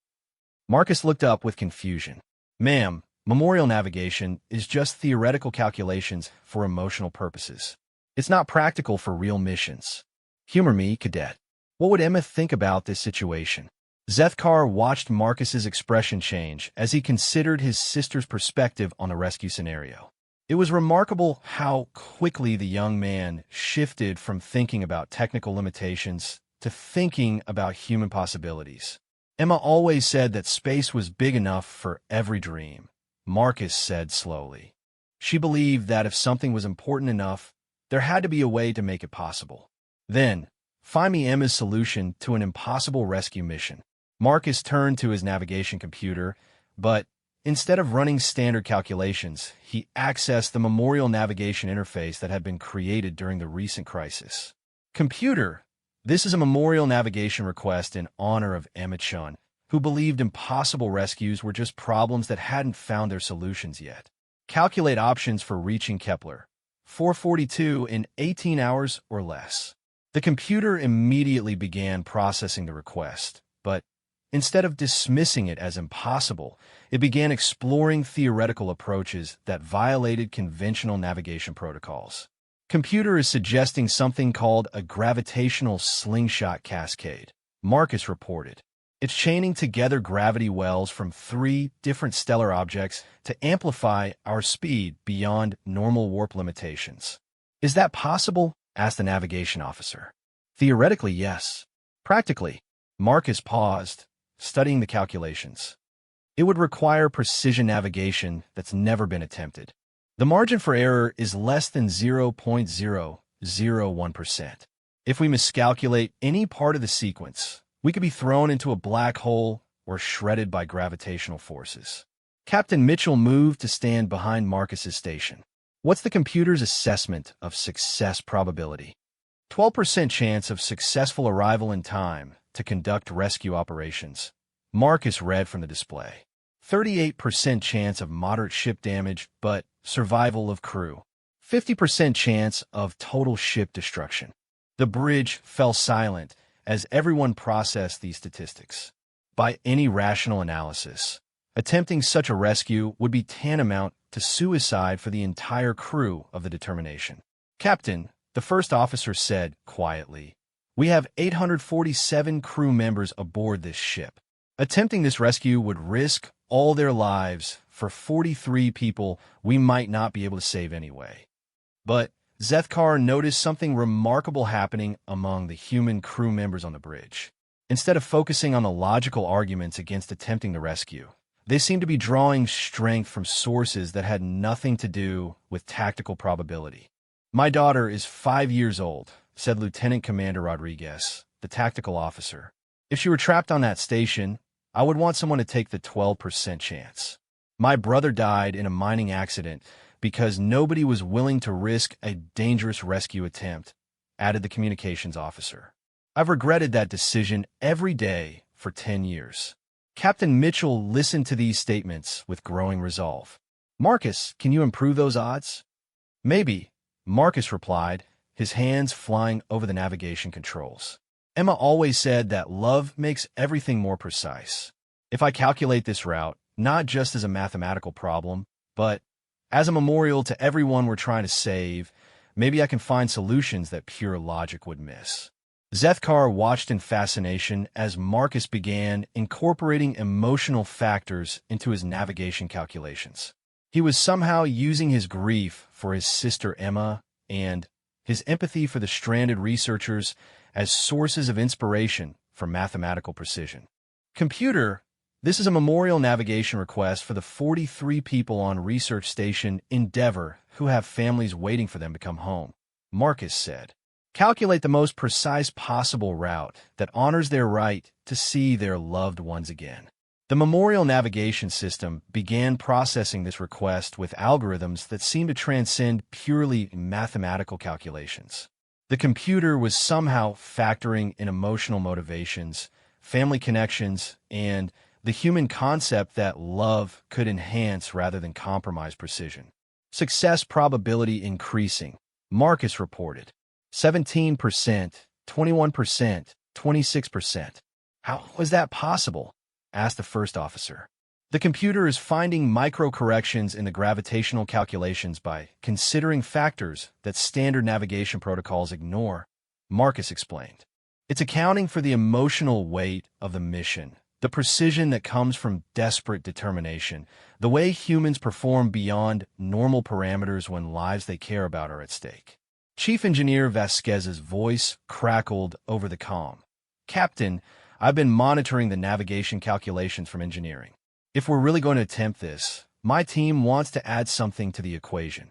Marcus looked up with confusion. Ma'am, memorial navigation is just theoretical calculations for emotional purposes. It's not practical for real missions. Humor me, Cadet. What would Emma think about this situation? Zethkar watched Marcus's expression change as he considered his sister's perspective on the rescue scenario. It was remarkable how quickly the young man shifted from thinking about technical limitations to thinking about human possibilities. Emma always said that space was big enough for every dream, Marcus said slowly. She believed that if something was important enough, there had to be a way to make it possible. Then, find me Emma's solution to an impossible rescue mission. Marcus turned to his navigation computer, but instead of running standard calculations, he accessed the memorial navigation interface that had been created during the recent crisis. Computer, this is a memorial navigation request in honor of Emma Chun, who believed impossible rescues were just problems that hadn't found their solutions yet. Calculate options for reaching Kepler 442 in 18 hours or less. The computer immediately began processing the request, but instead of dismissing it as impossible, it began exploring theoretical approaches that violated conventional navigation protocols. Computer is suggesting something called a gravitational slingshot cascade, Marcus reported. It's chaining together gravity wells from 3 different stellar objects to amplify our speed beyond normal warp limitations. Is that possible? Asked the navigation officer. Theoretically, yes. Practically, Marcus paused, studying the calculations. It would require precision navigation that's never been attempted. The margin for error is less than 0.001%. If we miscalculate any part of the sequence, we could be thrown into a black hole or shredded by gravitational forces. Captain Mitchell moved to stand behind Marcus's station. What's the computer's assessment of success probability? 12% chance of successful arrival in time to conduct rescue operations. Marcus read from the display. 38% chance of moderate ship damage, but survival of crew. 50% chance of total ship destruction. The bridge fell silent as everyone processed these statistics. By any rational analysis, attempting such a rescue would be tantamount to suicide for the entire crew of the Determination. Captain, the first officer said quietly, we have 847 crew members aboard this ship. Attempting this rescue would risk all their lives for 43 people we might not be able to save anyway. But Zethkar noticed something remarkable happening among the human crew members on the bridge. Instead of focusing on the logical arguments against attempting the rescue, they seemed to be drawing strength from sources that had nothing to do with tactical probability. My daughter is 5 years old, said Lieutenant Commander Rodriguez, the tactical officer. If she were trapped on that station, I would want someone to take the 12% chance. My brother died in a mining accident because nobody was willing to risk a dangerous rescue attempt, added the communications officer. I've regretted that decision every day for 10 years. Captain Mitchell listened to these statements with growing resolve. Marcus, can you improve those odds? Maybe, Marcus replied, his hands flying over the navigation controls. Emma always said that love makes everything more precise. If I calculate this route, not just as a mathematical problem, but as a memorial to everyone we're trying to save, maybe I can find solutions that pure logic would miss. Zethkar watched in fascination as Marcus began incorporating emotional factors into his navigation calculations. He was somehow using his grief for his sister Emma and his empathy for the stranded researchers as sources of inspiration for mathematical precision. Computer, this is a memorial navigation request for the 43 people on Research Station Endeavour who have families waiting for them to come home, Marcus said. Calculate the most precise possible route that honors their right to see their loved ones again. The memorial navigation system began processing this request with algorithms that seemed to transcend purely mathematical calculations. The computer was somehow factoring in emotional motivations, family connections, and the human concept that love could enhance rather than compromise precision. Success probability increasing, Marcus reported. 17%, 21%, 26%. How was that possible? Asked the first officer. The computer is finding micro-corrections in the gravitational calculations by considering factors that standard navigation protocols ignore, Marcus explained. It's accounting for the emotional weight of the mission, the precision that comes from desperate determination, the way humans perform beyond normal parameters when lives they care about are at stake. Chief Engineer Vasquez's voice crackled over the comm. Captain, I've been monitoring the navigation calculations from engineering. If we're really going to attempt this, my team wants to add something to the equation.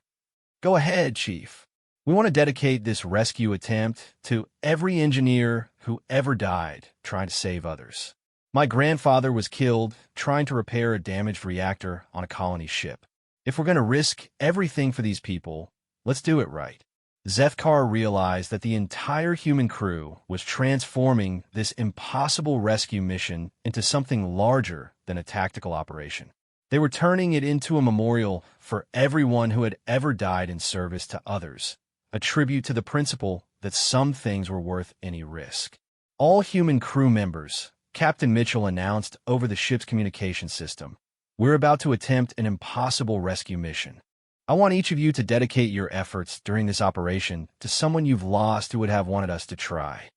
Go ahead, Chief. We want to dedicate this rescue attempt to every engineer who ever died trying to save others. My grandfather was killed trying to repair a damaged reactor on a colony ship. If we're going to risk everything for these people, let's do it right. Zethkar realized that the entire human crew was transforming this impossible rescue mission into something larger than a tactical operation. They were turning it into a memorial for everyone who had ever died in service to others, a tribute to the principle that some things were worth any risk. All human crew members, Captain Mitchell announced over the ship's communication system, we're about to attempt an impossible rescue mission. I want each of you to dedicate your efforts during this operation to someone you've lost who would have wanted us to try.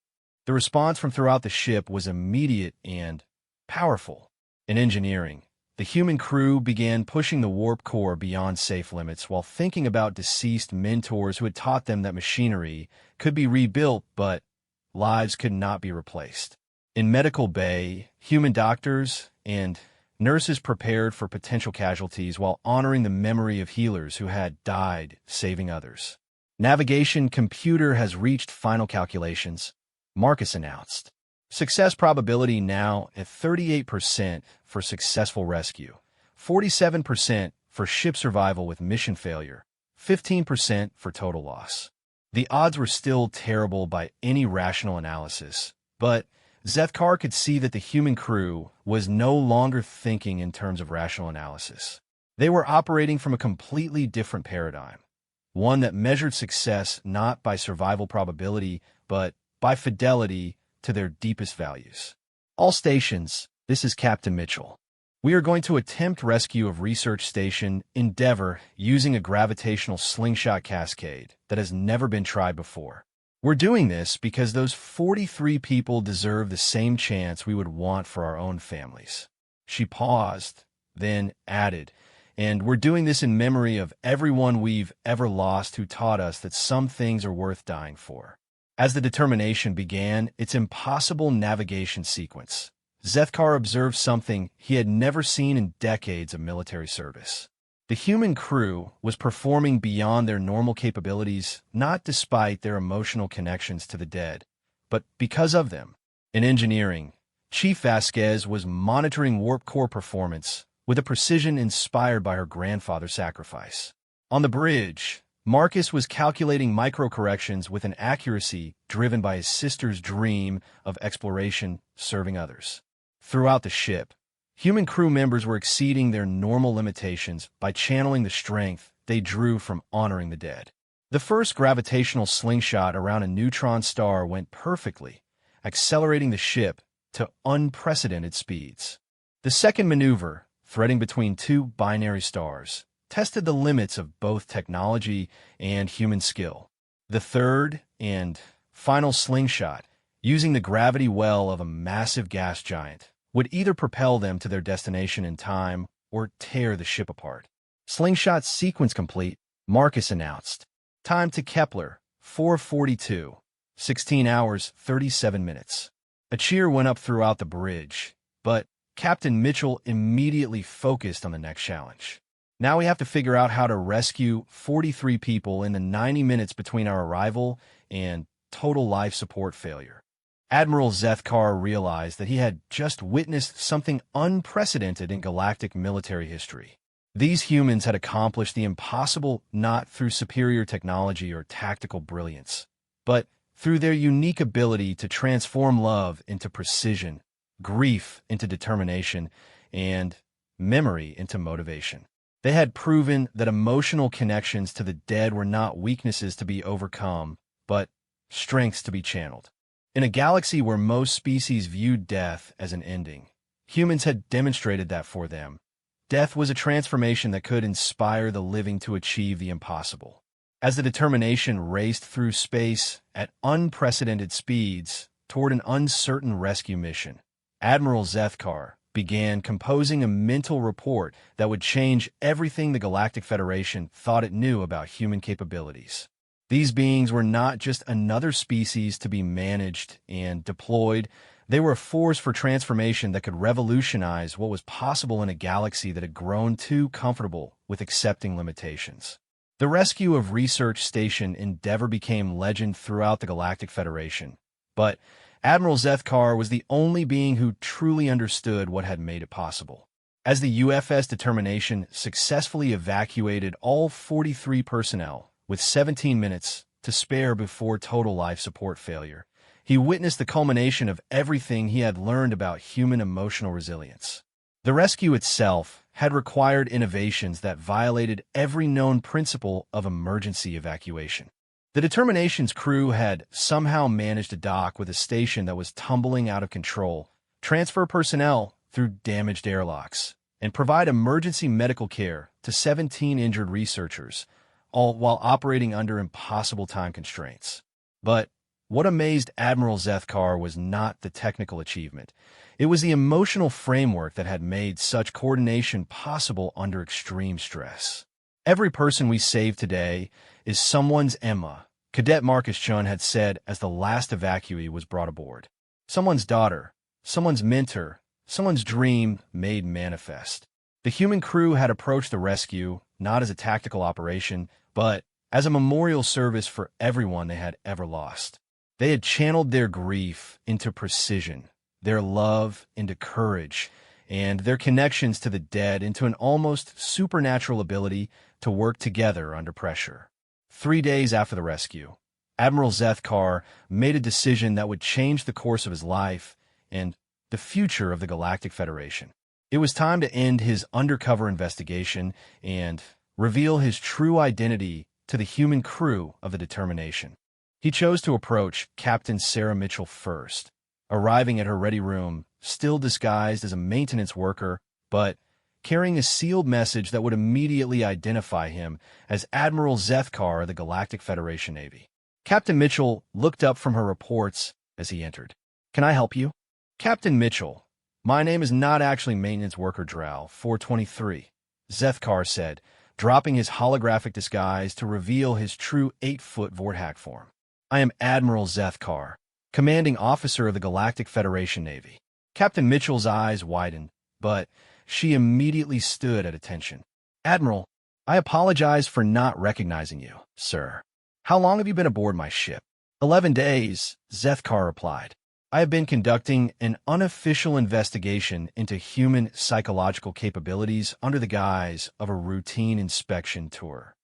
The response from throughout the ship was immediate and powerful. In engineering, the human crew began pushing the warp core beyond safe limits while thinking about deceased mentors who had taught them that machinery could be rebuilt, but lives could not be replaced. In medical bay, human doctors and nurses prepared for potential casualties while honoring the memory of healers who had died saving others. Navigation computer has reached final calculations, Marcus announced. Success probability now at 38% for successful rescue, 47% for ship survival with mission failure, 15% for total loss. The odds were still terrible by any rational analysis, but Zethkar could see that the human crew was no longer thinking in terms of rational analysis. They were operating from a completely different paradigm, one that measured success not by survival probability, but by fidelity to their deepest values. All stations, this is Captain Mitchell. We are going to attempt rescue of Research Station Endeavour using a gravitational slingshot cascade that has never been tried before. We're doing this because those 43 people deserve the same chance we would want for our own families. She paused, then added, and we're doing this in memory of everyone we've ever lost who taught us that some things are worth dying for. As the determination began its impossible navigation sequence, Zethkar observed something he had never seen in decades of military service. The human crew was performing beyond their normal capabilities, not despite their emotional connections to the dead, but because of them. In engineering, Chief Vasquez was monitoring warp core performance with a precision inspired by her grandfather's sacrifice. On the bridge, Marcus was calculating micro-corrections with an accuracy driven by his sister's dream of exploration serving others. Throughout the ship, human crew members were exceeding their normal limitations by channeling the strength they drew from honoring the dead. The first gravitational slingshot around a neutron star went perfectly, accelerating the ship to unprecedented speeds. The second maneuver, threading between two binary stars, tested the limits of both technology and human skill. The third and final slingshot, using the gravity well of a massive gas giant, would either propel them to their destination in time or tear the ship apart. Slingshot sequence complete, Marcus announced. Time to Kepler, 4:42, 16 hours, 37 minutes. A cheer went up throughout the bridge, but Captain Mitchell immediately focused on the next challenge. Now we have to figure out how to rescue 43 people in the 90 minutes between our arrival and total life support failure. Admiral Zethkar realized that he had just witnessed something unprecedented in galactic military history. These humans had accomplished the impossible not through superior technology or tactical brilliance, but through their unique ability to transform love into precision, grief into determination, and memory into motivation. They had proven that emotional connections to the dead were not weaknesses to be overcome, but strengths to be channeled. In a galaxy where most species viewed death as an ending, humans had demonstrated that for them. Death was a transformation that could inspire the living to achieve the impossible. As the determination raced through space at unprecedented speeds toward an uncertain rescue mission, Admiral Zethkar began composing a mental report that would change everything the Galactic Federation thought it knew about human capabilities. These beings were not just another species to be managed and deployed. They were a force for transformation that could revolutionize what was possible in a galaxy that had grown too comfortable with accepting limitations. The rescue of Research Station Endeavour became legend throughout the Galactic Federation, but Admiral Zethkar was the only being who truly understood what had made it possible. As the UFS Determination successfully evacuated all 43 personnel with 17 minutes to spare before total life support failure, he witnessed the culmination of everything he had learned about human emotional resilience. The rescue itself had required innovations that violated every known principle of emergency evacuation. The Determination's crew had somehow managed to dock with a station that was tumbling out of control, transfer personnel through damaged airlocks, and provide emergency medical care to 17 injured researchers, all while operating under impossible time constraints. But what amazed Admiral Zethkar was not the technical achievement. It was the emotional framework that had made such coordination possible under extreme stress. Every person we save today is someone's Emma, Cadet Marcus Chun had said as the last evacuee was brought aboard. Someone's daughter, someone's mentor, someone's dream made manifest. The human crew had approached the rescue not as a tactical operation, but as a memorial service for everyone they had ever lost. They had channeled their grief into precision, their love into courage, and their connections to the dead into an almost supernatural ability to work together under pressure. 3 days after the rescue, Admiral Zethkar made a decision that would change the course of his life and the future of the Galactic Federation. It was time to end his undercover investigation and reveal his true identity to the human crew of the Determination. He chose to approach Captain Sarah Mitchell first, arriving at her ready room, still disguised as a maintenance worker, but carrying a sealed message that would immediately identify him as Admiral Zethkar of the Galactic Federation Navy. Captain Mitchell looked up from her reports as he entered. "Can I help you?" "Captain Mitchell, my name is not actually Maintenance Worker Drow 423, Zethkar said, dropping his holographic disguise to reveal his true 8-foot Vorthak form. "I am Admiral Zethkar, commanding officer of the Galactic Federation Navy." Captain Mitchell's eyes widened, but she immediately stood at attention. "Admiral, I apologize for not recognizing you, sir. How long have you been aboard my ship?" 11 days, Zethkar replied. "I have been conducting an unofficial investigation into human psychological capabilities under the guise of a routine inspection tour."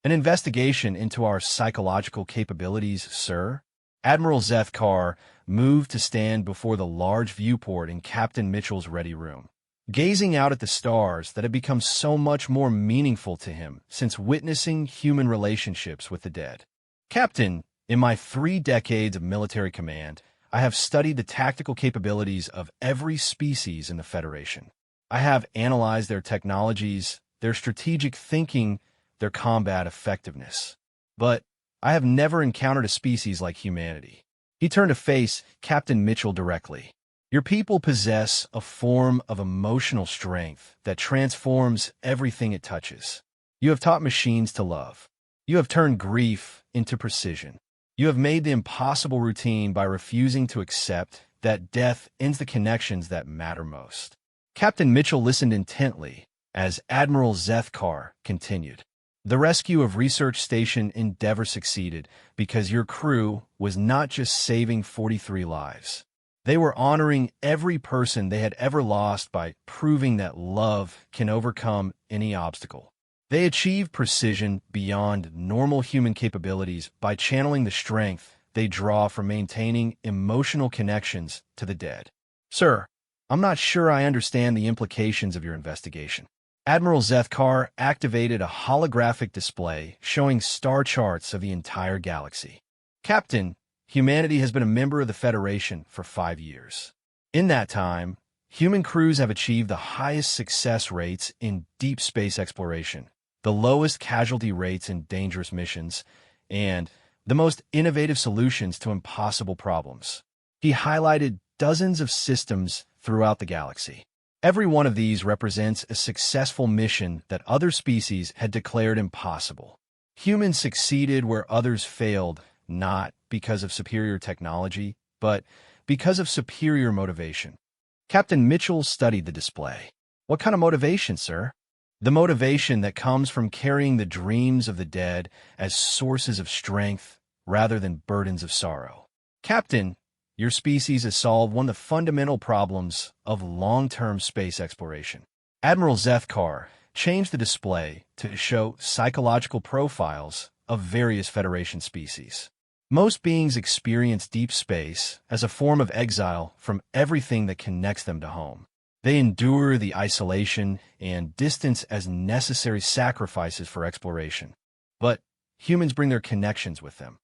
"An investigation into our psychological capabilities, sir?" Admiral Zethkar moved to stand before the large viewport in Captain Mitchell's ready room, gazing out at the stars that had become so much more meaningful to him since witnessing human relationships with the dead. "Captain, in my 3 decades of military command, I have studied the tactical capabilities of every species in the Federation. I have analyzed their technologies, their strategic thinking, their combat effectiveness. But I have never encountered a species like humanity." He turned to face Captain Mitchell directly. "Your people possess a form of emotional strength that transforms everything it touches. You have taught machines to love. You have turned grief into precision. You have made the impossible routine by refusing to accept that death ends the connections that matter most." Captain Mitchell listened intently as Admiral Zethkar continued. "The rescue of Research Station Endeavour succeeded because your crew was not just saving 43 lives. They were honoring every person they had ever lost by proving that love can overcome any obstacle. They achieved precision beyond normal human capabilities by channeling the strength they draw from maintaining emotional connections to the dead. Sir, I'm not sure I understand the implications of your investigation. Admiral Zethkar activated a holographic display showing star charts of the entire galaxy. Captain, humanity has been a member of the Federation for 5 years. In that time, human crews have achieved the highest success rates in deep space exploration, the lowest casualty rates in dangerous missions, and the most innovative solutions to impossible problems. He highlighted dozens of systems throughout the galaxy. Every one of these represents a successful mission that other species had declared impossible. Humans succeeded where others failed, not because of superior technology, but because of superior motivation. Captain Mitchell studied the display. What kind of motivation, sir? The motivation that comes from carrying the dreams of the dead as sources of strength rather than burdens of sorrow. Captain, your species has solved one of the fundamental problems of long-term space exploration. Admiral Zethkar changed the display to show psychological profiles of various Federation species. Most beings experience deep space as a form of exile from everything that connects them to home. They endure the isolation and distance as necessary sacrifices for exploration. But humans bring their connections with them.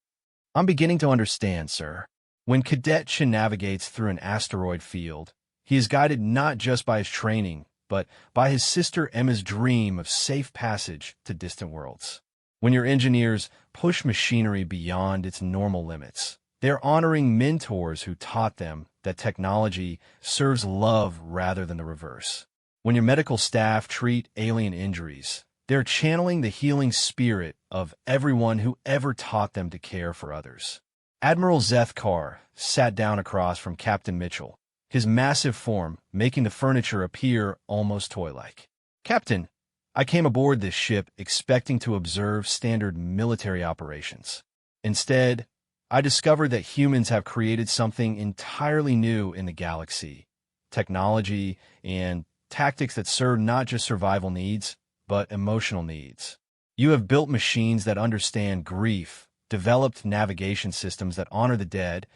I'm beginning to understand, sir. When Cadet navigates through an asteroid field, he is guided not just by his training, but by his sister Emma's dream of safe passage to distant worlds. When your engineers push machinery beyond its normal limits, they're honoring mentors who taught them that technology serves love rather than the reverse. When your medical staff treat alien injuries, they're channeling the healing spirit of everyone who ever taught them to care for others. Admiral Zethkar sat down across from Captain Mitchell, his massive form making the furniture appear almost toy-like. Captain, I came aboard this ship expecting to observe standard military operations. Instead, I discovered that humans have created something entirely new in the galaxy, technology and tactics that serve not just survival needs, but emotional needs. You have built machines that understand grief, developed navigation systems that honor the dead,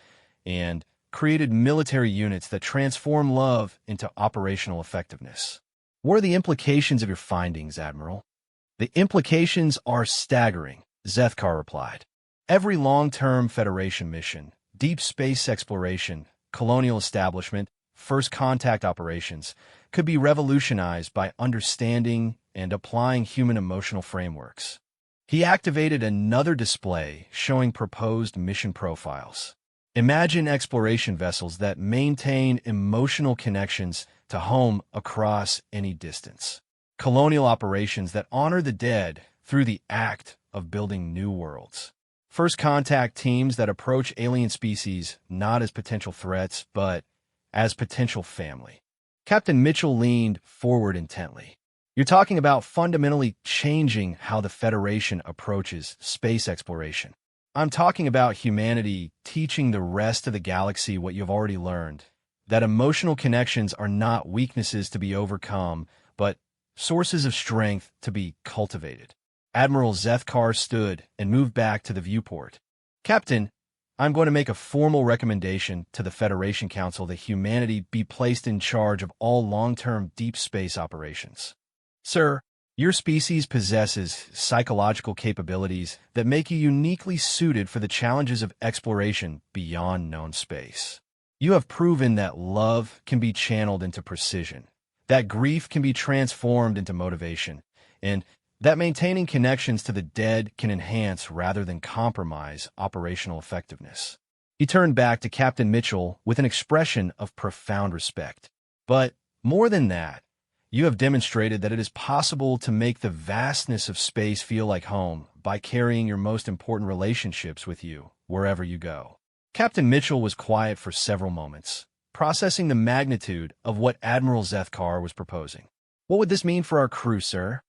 and created military units that transform love into operational effectiveness. What are the implications of your findings, Admiral? The implications are staggering, Zethkar replied. Every long-term Federation mission, deep space exploration, colonial establishment, first contact operations, could be revolutionized by understanding and applying human emotional frameworks. He activated another display showing proposed mission profiles. Imagine exploration vessels that maintain emotional connections to home across any distance. Colonial operations that honor the dead through the act of building new worlds. First contact teams that approach alien species not as potential threats, but as potential family. Captain Mitchell leaned forward intently. You're talking about fundamentally changing how the Federation approaches space exploration. I'm talking about humanity teaching the rest of the galaxy what you've already learned, that emotional connections are not weaknesses to be overcome, but sources of strength to be cultivated. Admiral Zethkar stood and moved back to the viewport. Captain, I'm going to make a formal recommendation to the Federation Council that humanity be placed in charge of all long-term deep space operations. Sir, your species possesses psychological capabilities that make you uniquely suited for the challenges of exploration beyond known space. You have proven that love can be channeled into precision, that grief can be transformed into motivation, and that maintaining connections to the dead can enhance rather than compromise operational effectiveness. He turned back to Captain Mitchell with an expression of profound respect. But more than that, you have demonstrated that it is possible to make the vastness of space feel like home by carrying your most important relationships with you wherever you go. Captain Mitchell was quiet for several moments, processing the magnitude of what Admiral Zethkar was proposing. What would this mean for our crew, sir?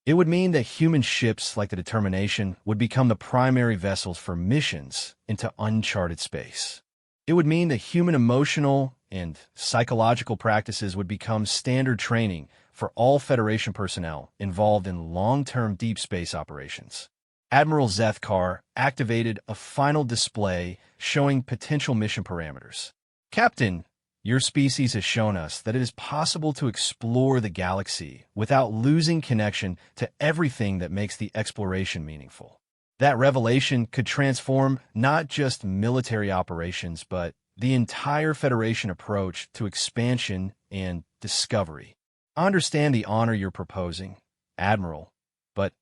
It would mean that human ships like the Determination would become the primary vessels for missions into uncharted space. It would mean that human emotional and psychological practices would become standard training for all Federation personnel involved in long-term deep space operations. Admiral Zethkar activated a final display showing potential mission parameters. Captain, your species has shown us that it is possible to explore the galaxy without losing connection to everything that makes the exploration meaningful. That revelation could transform not just military operations, but the entire Federation approach to expansion and discovery. I understand the honor you're proposing, Admiral, but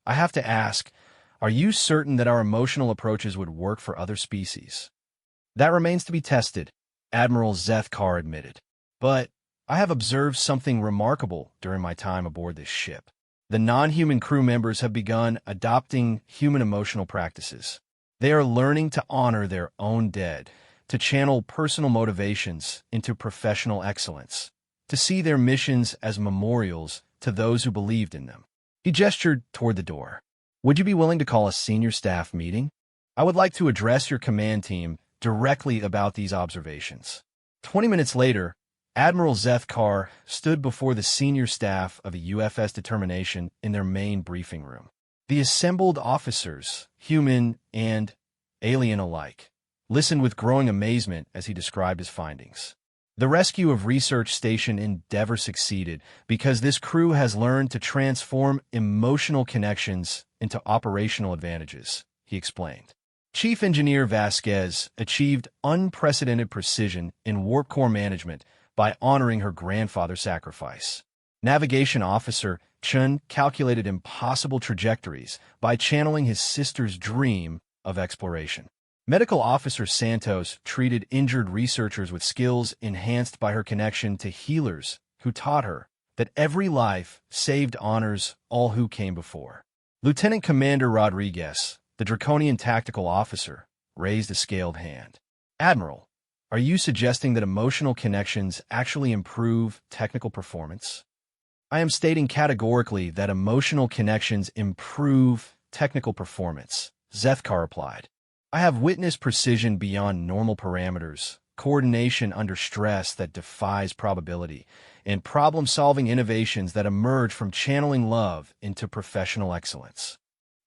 I have to ask, are you certain that our emotional approaches would work for other species? That remains to be tested, Admiral Zethkar admitted. But I have observed something remarkable during my time aboard this ship. The non-human crew members have begun adopting human emotional practices. They are learning to honor their own dead, to channel personal motivations into professional excellence, to see their missions as memorials to those who believed in them. He gestured toward the door. Would you be willing to call a senior staff meeting? I would like to address your command team directly about these observations. 20 minutes later, Admiral Zethkar stood before the senior staff of a UFS determination in their main briefing room. The assembled officers, human and alien alike, listened with growing amazement as he described his findings. The rescue of Research Station Endeavour succeeded because this crew has learned to transform emotional connections into operational advantages, he explained. Chief Engineer Vasquez achieved unprecedented precision in warp core management by honoring her grandfather's sacrifice. Navigation Officer Chun calculated impossible trajectories by channeling his sister's dream of exploration. Medical Officer Santos treated injured researchers with skills enhanced by her connection to healers who taught her that every life saved honors all who came before. Lieutenant Commander Rodriguez, the Draconian Tactical Officer, raised a scaled hand. Admiral, are you suggesting that emotional connections actually improve technical performance? I am stating categorically that emotional connections improve technical performance, Zethkar replied. I have witnessed precision beyond normal parameters, coordination under stress that defies probability, and problem-solving innovations that emerge from channeling love into professional excellence.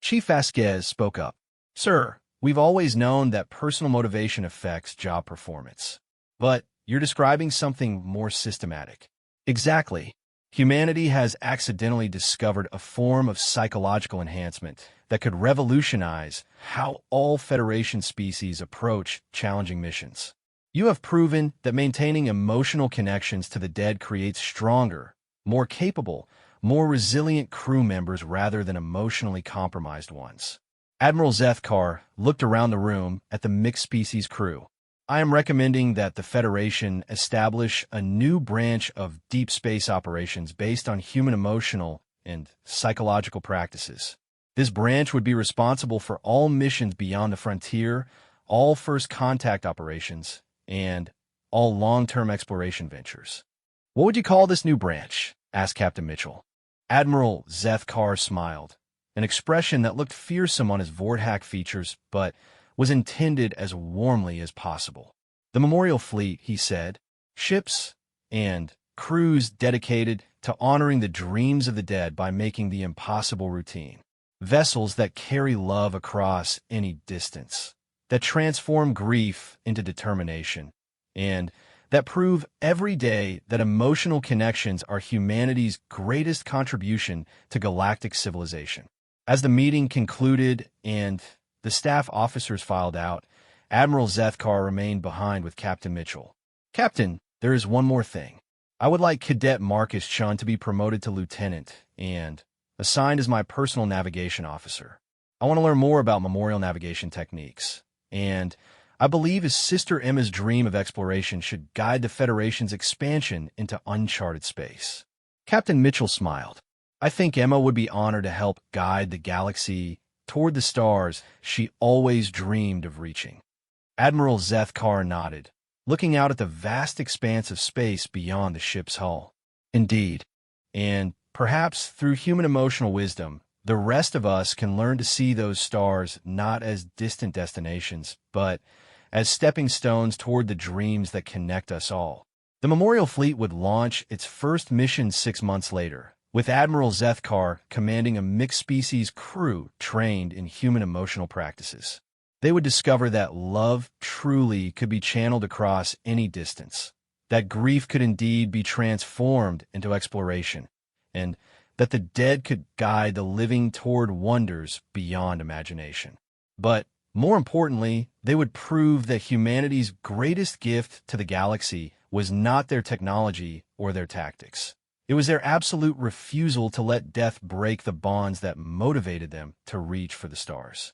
Chief Vasquez spoke up. Sir, we've always known that personal motivation affects job performance. But you're describing something more systematic. Exactly. Humanity has accidentally discovered a form of psychological enhancement that could revolutionize how all Federation species approach challenging missions. You have proven that maintaining emotional connections to the dead creates stronger, more capable, more resilient crew members rather than emotionally compromised ones. Admiral Zethkar looked around the room at the mixed-species crew. I am recommending that the Federation establish a new branch of deep space operations based on human emotional and psychological practices. This branch would be responsible for all missions beyond the frontier, all first contact operations, and all long-term exploration ventures. What would you call this new branch? Asked Captain Mitchell. Admiral Zethkar smiled, an expression that looked fearsome on his Vorthack features, but was intended as warmly as possible. The Memorial Fleet, he said, ships and crews dedicated to honoring the dreams of the dead by making the impossible routine. Vessels that carry love across any distance, that transform grief into determination, and that prove every day that emotional connections are humanity's greatest contribution to galactic civilization. As the meeting concluded and the staff officers filed out, Admiral Zethkar remained behind with Captain Mitchell. Captain, there is one more thing. I would like Cadet Marcus Chun to be promoted to lieutenant and assigned as my personal navigation officer. I want to learn more about memorial navigation techniques, and I believe his sister Emma's dream of exploration should guide the Federation's expansion into uncharted space. Captain Mitchell smiled. I think Emma would be honored to help guide the galaxy toward the stars she always dreamed of reaching. Admiral Zethkar nodded, looking out at the vast expanse of space beyond the ship's hull. Indeed, and perhaps through human emotional wisdom, the rest of us can learn to see those stars not as distant destinations, but as stepping stones toward the dreams that connect us all. The Memorial Fleet would launch its first mission 6 months later, with Admiral Zethkar commanding a mixed-species crew trained in human emotional practices. They would discover that love truly could be channeled across any distance, that grief could indeed be transformed into exploration, and that the dead could guide the living toward wonders beyond imagination. But more importantly, they would prove that humanity's greatest gift to the galaxy was not their technology or their tactics. It was their absolute refusal to let death break the bonds that motivated them to reach for the stars.